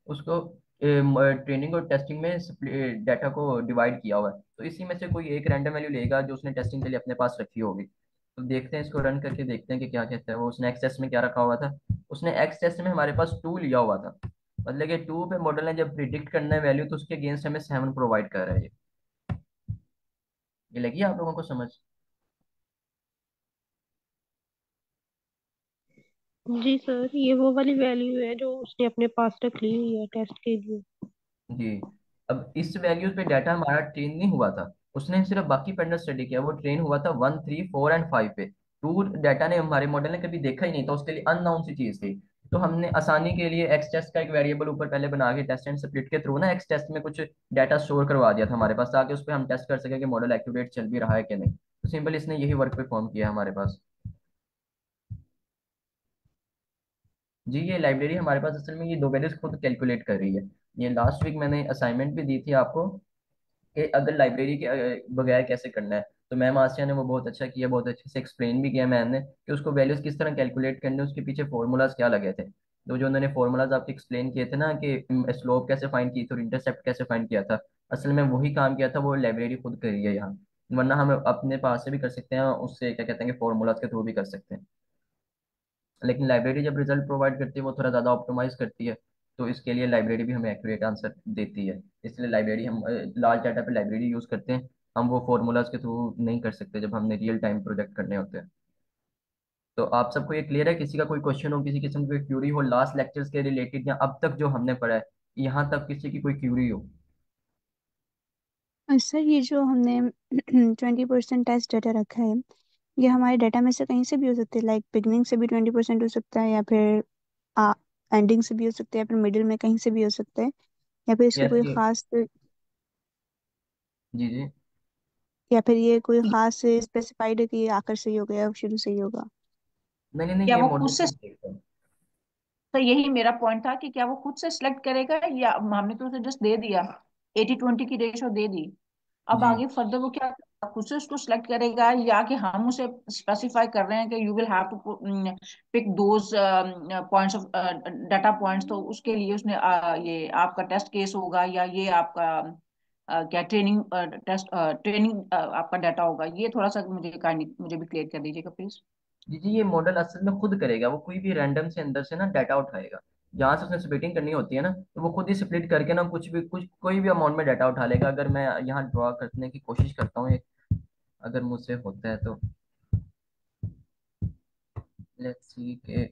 उसको ट्रेनिंग और टेस्टिंग में डाटा को डिवाइड किया हुआ है। तो इसी में से कोई एक रैंडम वैल्यू लेगा जो उसने टेस्टिंग के लिए अपने पास रखी होगी। तो देखते हैं, इसको रन करके देखते हैं कि क्या कहता है वो। उसने एक्स टेस्ट में क्या रखा हुआ था, उसने एक्स टेस्ट में हमारे पास 2 लिया हुआ था, मतलब कि 2 पे मॉडल ने जब प्रिडिक्ट करना है वैल्यू तो उसके अगेंस्ट हमें 7 प्रोवाइड कर रहा है। ये लगी आप लोगों को समझ? जी सर, ये वो वाली वैल्यू है जो उसने अपने पास रख ली हुई है टेस्ट के लिए। जी। अब इस वैल्यूज पे डाटा हमारा ट्रेन नहीं हुआ था, उसने सिर्फ बाकी पेंडल स्टडी किया, वो ट्रेन हुआ था 1 3 4 एंड 5 पे। टू डाटा ने हमारे मॉडल ने कभी देखा ही नहीं था, उसके लिए अननोन सी चीज थी। तो हमने आसानी के लिए एक्स टेस्ट का एक वेरिएबल ऊपर पहले बना के टेस्ट एंड स्प्लिट के थ्रू ना एक्स टेस्ट में कुछ डाटा स्टोर करवा दिया था हमारे पास, ताकि उस पर हम टेस्ट कर सके कि मॉडल एक्यूरेट चल भी रहा है कि नहीं। तो सिंपल इसने यही वर्क परफॉर्म किया है हमारे पास। जी, ये लाइब्रेरी हमारे पास असल में ये दो वैल्यूज खुद कैलकुलेट कर रही है। ये लास्ट वीक मैंने असाइनमेंट भी दी थी आपको कि अगर लाइब्रेरी के बगैर कैसे करना है। तो मैम आसिया ने वो बहुत अच्छा किया, बहुत अच्छे से एक्सप्लेन भी किया मैम ने कि उसको वैल्यूज किस तरह कैलकुलेट करने, उसके पीछे फॉर्मूलाज क्या लगे थे। तो जो उन्होंने फॉर्मूलाज आपको एक्सप्लेन किए थे ना कि स्लोप कैसे फाइंड की थी और इंटरसेप्ट कैसे फाइंड किया था, असल में वही काम किया था वो लाइब्रेरी खुद करी है यहाँ। वरना हम अपने पास से भी कर सकते हैं, उससे क्या कहते हैं कि फॉर्मूलाज के थ्रू भी कर सकते हैं। लेकिन लाइब्रेरी जब रिजल्ट प्रोवाइड करती है वो थोड़ा ज़्यादा ऑप्टिमाइज करती है, तो इसके लिए लाइब्रेरी भी हमें एक्यूरेट आंसर देती है। इसलिए लाइब्रेरी हम लार्ज डाटा पे लाइब्रेरी यूज़ करते हैं, हम वो फॉर्मूलाज के थ्रू नहीं कर सकते जब हमने रियल टाइम प्रोजेक्ट करने होते हैं। तो आप सबको ये क्लियर है? किसी का कोई क्वेश्चन हो, किसी किस्म की क्यूरी हो लास्ट लेक्चर्स के रिलेटेड या अब तक जो हमने पढ़ा है, यहाँ तक किसी की कोई क्यूरी हो? सर, ये जो हमने 20% टेस्ट डाटा रखा है, ये हमारे डाटा में से कहीं से भी हो सकते हैं, लाइक बिगनिंग से भी 20% हो सकता है, या फिर एंडिंग से भी हो सकता है, या फिर मिडिल में कहीं से भी हो सकता है, या फिर इसकी यस कोई ये। खास, जी जी। या फिर ये कोई खास स्पेसिफाइड है कि ये आखिर से ही होगा या शुरू से ही होगा। नहीं नहीं नहीं, क्या ये वो खुद मॉडल से, खुद देखता है। तो यही मेरा पॉइंट था कि क्या वो खुद से सिलेक्ट करेगा या हमने तो उसे जस्ट दे दिया, 80-20 की रेशो दे दी। अब जी आगे फर्दर वो क्या करेगा? खुद से उसको सिलेक्ट करेगा या कि हम उसे स्पेसिफाई कर रहे हैं कि you will have to pick those points of data points, तो उसके लिए उसने ये आपका टेस्ट केस होगा या ये आपका क्या ट्रेनिंग टेस्ट ट्रेनिंग आपका डाटा होगा। ये थोड़ा सा मुझे कहानी मुझे भी क्लियर कर दीजिएगा प्लीज। जी जी, ये मॉडल असल में खुद करेगा, वो कोई भी रैंडम से अंदर से ना डाटा उठाएगा। जहाँ से उसने स्प्लिटिंग करनी होती है ना, तो वो खुद ही स्प्लिट करके ना कुछ भी कुछ कोई भी अमाउंट में डाटा उठा लेगा। अगर मैं यहाँ ड्रॉ करने की कोशिश करता हूँ एक, अगर मुझसे होता है तो लेट्स सी के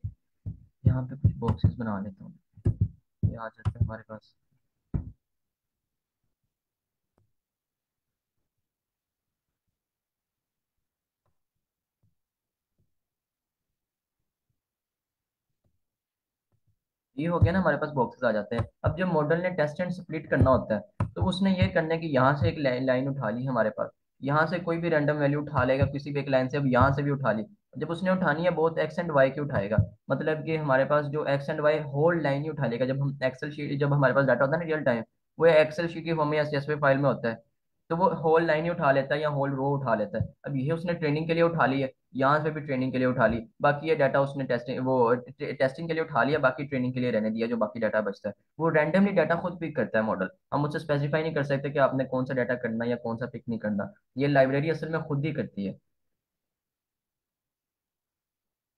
यहाँ पे कुछ बॉक्सेस बना लेता हूँ, ये आ जाते हैं हमारे पास। ये हो गया ना, हमारे पास बॉक्सेस आ जाते हैं। अब जब मॉडल ने टेस्ट एंड स्प्लिट करना होता है तो उसने ये करना है कि यहाँ से एक लाइन उठा ली हमारे पास, यहाँ से कोई भी रैंडम वैल्यू उठा लेगा किसी भी एक लाइन से। अब यहाँ से भी उठा ली, जब उसने उठानी है बहुत एक्स एंड वाई की उठाएगा, मतलब कि हमारे पास जो X and Y whole line ही उठा लेगा। जब हम एक्सेल शीट, जब हमारे पास डाटा होता है ना रियल टाइम, वो एक्सेल शीट की फॉर्म में या सीएसवी फाइल में होता है, तो वो होल लाइन ही उठा लेता है या होल रो उठा लेता है। अब ये उसने ट्रेनिंग के लिए उठा ली है, यहाँ से भी ट्रेनिंग के लिए उठा ली, बाकी ये डाटा उसने टेस्टिंग के लिए उठा लिया, बाकी ट्रेनिंग के लिए रहने दिया। जो बाकी डाटा बचता है वो रैंडमली डाटा खुद पिक करता है मॉडल, हम उससे स्पेसिफाई नहीं कर सकते कि आपने कौन सा डाटा करना है या कौन सा पिक नहीं करना। ये लाइब्रेरी असल में खुद ही करती है।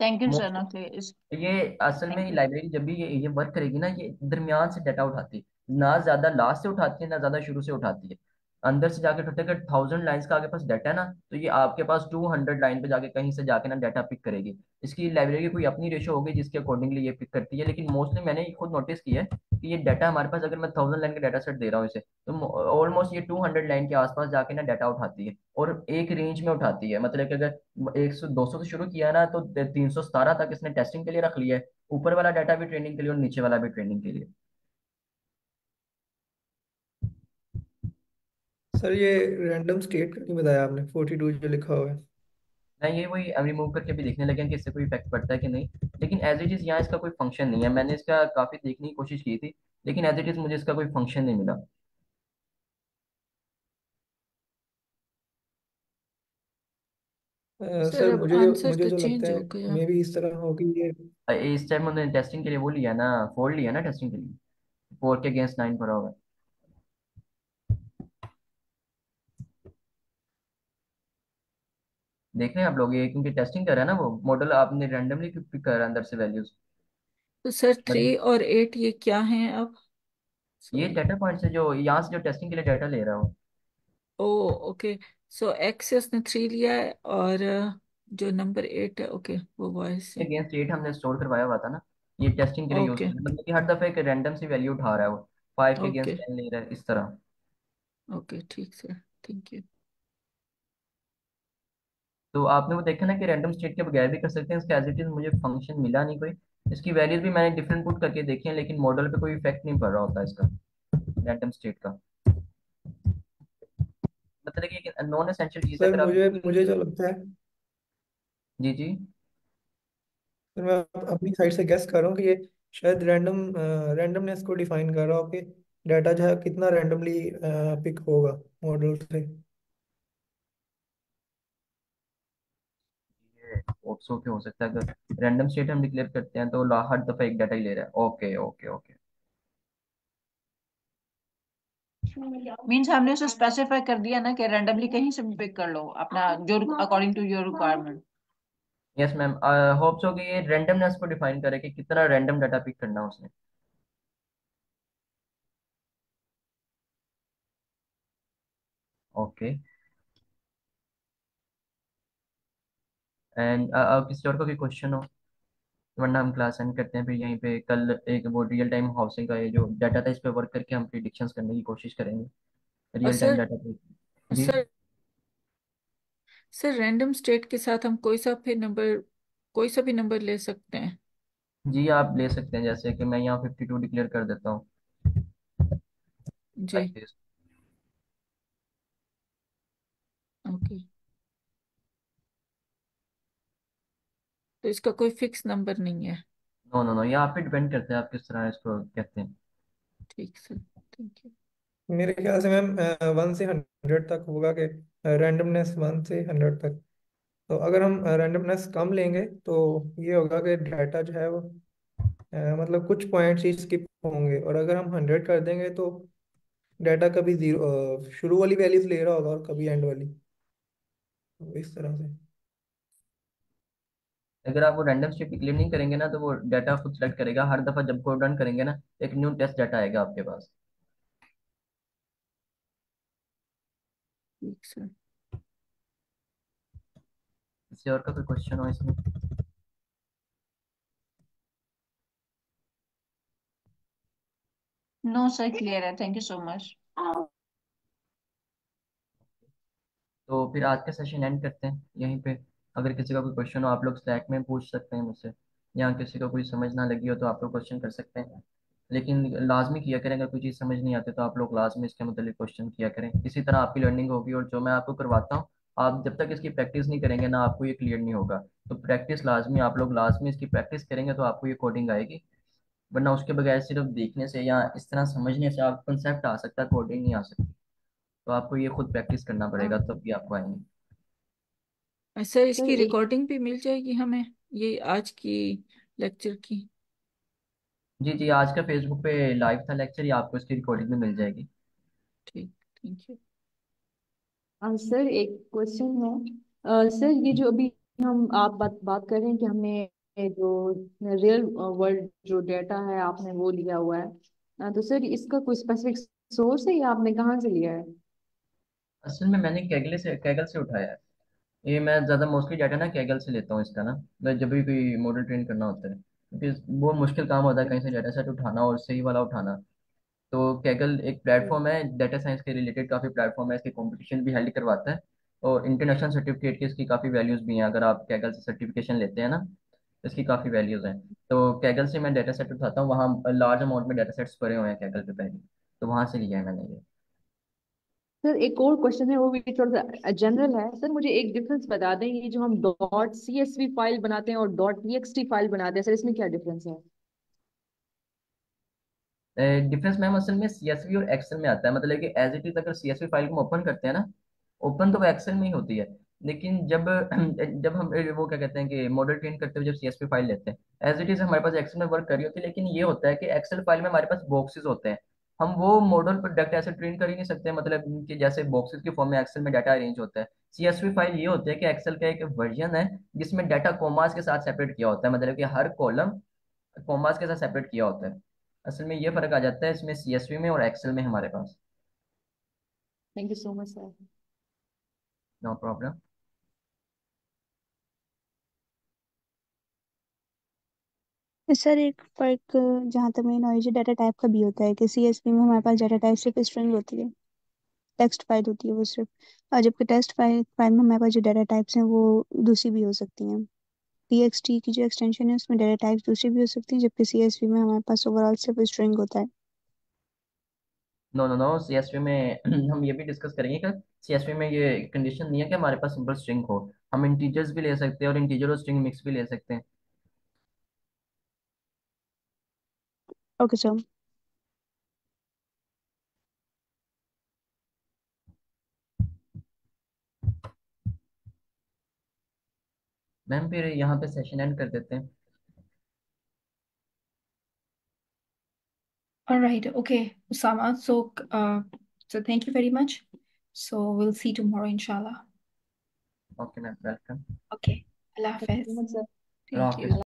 थैंक यू सर मोस्ट ना। ये असल में थैंक यू। लाइब्रेरी जब भी ये वर्क करेगी ना, ये दरमियान से डाटा उठाती है, ना ज्यादा लास्ट से उठाती है ना ज्यादा शुरू से उठाती है। अंदर से जाके उठाते, अगर 1000 लाइन्स का आपके पास डाटा है ना, तो ये आपके पास 200 लाइन पे जाके कहीं से जाके ना डाटा पिक करेगी। इसकी लाइब्रेरी की कोई अपनी रेशो होगी जिसके अकॉर्डिंगली ये पिक करती है, लेकिन मोस्टली मैंने ये खुद नोटिस किया है कि ये डाटा हमारे पास, अगर मैं 1000 लाइन का डाटा सेट दे रहा हूँ इसे, तो ऑलमोस्ट ये 200 लाइन के आसपास जाके ना डाटा उठाती है, और एक रेंज में उठाती है। मतलब कि अगर 100 200 से शुरू किया ना, तो 317 तक इसने टेस्टिंग के लिए रख लिया है, ऊपर वाला डाटा भी ट्रेनिंग के लिए और नीचे वाला भी ट्रेनिंग के लिए। सर, ये रैंडम स्टेट का क्यों बताया आपने? 42 जो लिखा हुआ है। मैं ये वही रिमूव करके भी देखने लगे कि इससे कोई इफेक्ट पड़ता है कि नहीं, लेकिन एज इट इज यहाँ इसका कोई फंक्शन नहीं है। मैंने इसका काफी देखने की कोशिश की थी, लेकिन एज इट इज मुझे इसका कोई फंक्शन नहीं मिला। सर सर अब मुझे जो आंसर मुझे तो जो लगता चेंज है हो गया। मे भी इस तरह हो कि ये इस टाइम उन्होंने टेस्टिंग के लिए वो लिया ना, 4 लिया ना टेस्टिंग के लिए, 4 के अगेंस्ट 9 पड़ा हुआ है। देख रहे हैं आप लोग ये, क्योंकि टेस्टिंग कर रहा है ना वो मॉडल, आपने रैंडमली पिक कर रहा है अंदर से वैल्यूज। तो सर 3 और 8 ये क्या हैं अब? ये सॉरी। डाटा पॉइंट्स है जो यहाँ से जो टेस्टिंग के लिए डाटा ले रहा हूँ। ओ ओके। सो एक्स से उसने 3 लिया है, और जो नंबर 8 है, ओके, वो वाई से। अगेंस्ट 8 हमने स्टोर करवाया हुआ था ना, ये टेस्टिंग के लिए यूज ओके। कर मतलब कि हर दफे एक रैंडम सी वैल्यू उठा रहा है वो, 5 के अगेंस्ट ओके। 10 ले रहा है इस तरह। ओके ठीक सर। Thank you. तो आपने वो देखा ना कि रैंडम स्टेट के बगैर भी कर सकते हैं, इसका एज इट इज मुझे फंक्शन मिला नहीं कोई। इसकी वैल्यूज भी मैंने डिफरेंट पुट करके देखी है, लेकिन मॉडल पे कोई इफेक्ट नहीं पड़ रहा होता इसका, रैंडम स्टेट का। मतलब कि एक नॉन एसेंशियल चीज है सर अगर आप। मुझे मुझे जो लगता है, जी जी। सर मैं अपनी साइड से गेस कर रहा हूँ कि ये शायद रैंडमनेस को डिफाइन कर रहा हो कि डाटा जो है कितना रैंडमली पिक होगा मॉडल से। ये ऑप्शो पे हो सकता है, अगर रैंडम स्टेट हम डिक्लेयर करते हैं तो हर दफा एक डाटा ही ले रहा है। Okay okay okay. मीन्स हमने उसे स्पेसिफाई कर दिया ना कि रैंडमली कहीं से भी पिक कर लो अपना, जो according to your requirement. Yes ma'am, hope so कि ये रैंडमनेस को डिफाइन करे कि कितना रैंडम डाटा पिक करना है उसने। ओके। एंड किसी और को भी क्वेश्चन हो, वरना हम क्लास एंड करते हैं। फिर यहीं पे कल एक वो रियल टाइम हाउसिंग का ये जो डाटा था, इस पे वर्क करके हम प्रिडिक्शंस करने की कोशिश करेंगे और रियल टाइम सर डाटा पे। जी सर सर रैंडम स्टेट के साथ हम कोई सा भी नंबर ले सकते हैं? जी, आप ले सकते हैं, जैसे कि मैं यहाँ 52 डिक्लेयर कर देता हूँ, लाइक जी। दिस। ओके। तो इसका कोई फिक्स नंबर नहीं है? नो नो नो, ये आप पे डिपेंड करता है आप किस तरह इसको कहते हैं। ठीक सर। Thank you. मेरे ख्याल से मैम 1 से 100 तक होगा कि रैंडमनेस 1 से 100 तक। तो अगर हम रैंडमनेस कम लेंगे तो ये होगा कि डाटा जो है वो मतलब कुछ पॉइंट्स ही स्किप होंगे, और अगर हम 100 कर देंगे तो डाटा कभी जीरो शुरू वाली वैल्यूज ले रहा होगा और कभी एंड वाली, तो इस तरह से। अगर आप वो रैंडम स्टेट डिक्लेयर नहीं करेंगे ना, तो वो डाटा खुद सेलेक्ट करेगा हर दफा जब कोड रन करेंगे ना, एक न्यू टेस्ट डाटा आएगा आपके पास। ठीक सर। किसी और का कोई क्वेश्चन हो इसमें? नो सर, क्लियर है, थैंक यू सो मच। तो फिर आज का सेशन एंड करते हैं यहीं पे। अगर किसी का कोई क्वेश्चन हो आप लोग स्लैक में पूछ सकते हैं मुझसे, या किसी को कोई समझ ना लगी हो तो आप लोग क्वेश्चन कर सकते हैं। लेकिन लाजमी किया करें, अगर कोई चीज़ समझ नहीं आती तो आप लोग लाजमी इसके मतलब क्वेश्चन किया करें, इसी तरह आपकी लर्निंग होगी। और जो मैं आपको करवाता हूँ, आप जब तक इसकी प्रैक्टिस नहीं करेंगे ना, आपको ये क्लियर नहीं होगा। तो प्रैक्टिस लाजमी, आप लोग लाजमी इसकी प्रैक्टिस करेंगे तो आपको ये कोडिंग आएगी। वरना उसके बगैर सिर्फ देखने से या इस तरह समझने से आप कंसेप्ट आ सकता है, कोडिंग नहीं आ सकती। तो आपको ये खुद प्रैक्टिस करना पड़ेगा, तब भी आपको आएंगे। सर सर इसकी एक रिकॉर्डिंग भी मिल जाएगी हमें, ये आज की लेक्चर की? जी जी, आज का फेसबुक पे लाइव था लेक्चर, या आपको इसकी रिकॉर्डिंग में मिल जाएगी। ठीक। Thank you. सर एक क्वेश्चन है। सर ये जो अभी हम आप बात कर रहे हैं कि हमने ये जो रियल वर्ल्ड जो डेटा है आपने वो लिया हुआ है, तो सर इसका कोई स्पेसिफिक सोर्स है या आपने कहाँ से लिया है? असल में मैंने कैगल से उठाया है। ये मैं ज़्यादा मोस्टली डाटा ना कैगल से लेता हूँ इसका ना, मैं जब भी कोई मॉडल ट्रेन करना होता है, क्योंकि वो मुश्किल काम होता है कहीं से डाटा सेट उठाना और सही वाला उठाना। तो कैगल एक प्लेटफॉर्म है डाटा साइंस के रिलेटेड, काफ़ी प्लेटफॉर्म है, इसके कंपटीशन भी हेल्ड करवाता है। और इंटरनेशनल सर्टिफिकेट की इसकी काफ़ी वैल्यूज़ भी हैं, अगर आप कैगल से सर्टिफिकेशन लेते हैं ना, इसकी काफ़ी वैल्यूज़ हैं। तो कैगल से मैं डाटा सेट उठाता हूँ, वहाँ लार्ज अमाउंट में डाटा सेट्स पड़े हुए हैं कैगल पे पहले, तो वहाँ से लिया है मैंने ये। सर एक और क्वेश्चन है, वो भी थोड़ा सा जनरल है। सर मुझे एक डिफरेंस बता दें, ये जो हम डॉट CSV फाइल बनाते हैं और डॉट TXT फाइल बनाते हैं, सर इसमें क्या डिफरेंस है? डिफरेंस मैम असल में सीएसवी और एक्सेल में आता है, मतलब कि एज इट इज अगर सीएसवी फाइल को ओपन करते हैं ना, ओपन तो वो एक्सेल में ही होती है। लेकिन जब जब हम वो क्या कहते हैं कि मॉडल ट्रेन करते हुए जब सीएसवी फाइल लेते हैं, एज इट इज हमारे पास एक्सेल में वर्क कर रही होती है, लेकिन ये होता है कि एक्सेल फाइल में हमारे पास बॉक्सेस होते हैं। हम वो मॉडल पर डायरेक्ट ऐसे ट्रेन कर ही नहीं सकते, मतलब कि जैसे बॉक्सेस के फॉर्म में एक्सेल में डाटा अरेंज होता है। सीएसवी फाइल ये होती है कि एक्सेल का एक वर्जन है जिसमें डाटा कॉमास के साथ सेपरेट किया होता है, मतलब कि हर कॉलम कॉमास के साथ सेपरेट किया होता है। असल में ये फर्क आ जाता है इसमें सीएसवी में और एक्सेल में हमारे पास। Thank you so much sir. No problem. Sir एक फर्क जहाँ तक मेरी नॉलेज है डाटा टाइप का भी होता है कि सीएसवी में हमारे पास डाटा टाइप सिर्फ स्ट्रिंग होती है, टेक्स्ट फाइल होती है वो सिर्फ, और जबकि टेक्स्ट फाइल में हमारे पास जो डाटा टाइप्स हैं वो दूसरी भी हो सकती हैं। टीएक्सटी की जो एक्सटेंशन है उसमें डाटा टाइप्स दूसरी भी हो सकती हैं, जबकि सीएसवी में हमारे पास ओवरऑल सिर्फ स्ट्रिंग होता है। नो नो नो, सीएसवी में हम ये भी डिस्कस करेंगे कि सीएसवी में ये कंडीशन नहीं है कि हमारे पास सिंपल स्ट्रिंग हो। हम इंटीजर्स भी ले सकते हैं और इंटीजर और स्ट्रिंग मिक्स भी ले सकते हैं। Okay sir. मैम फिर यहाँ पे सेशन एंड कर देते हैं। All right. Okay, Usama. So thank you very much. So we'll see tomorrow, inshallah. Okay ma'am, welcome. Okay. Allah thank you Hafiz. So much sir. Thank you. Hafiz.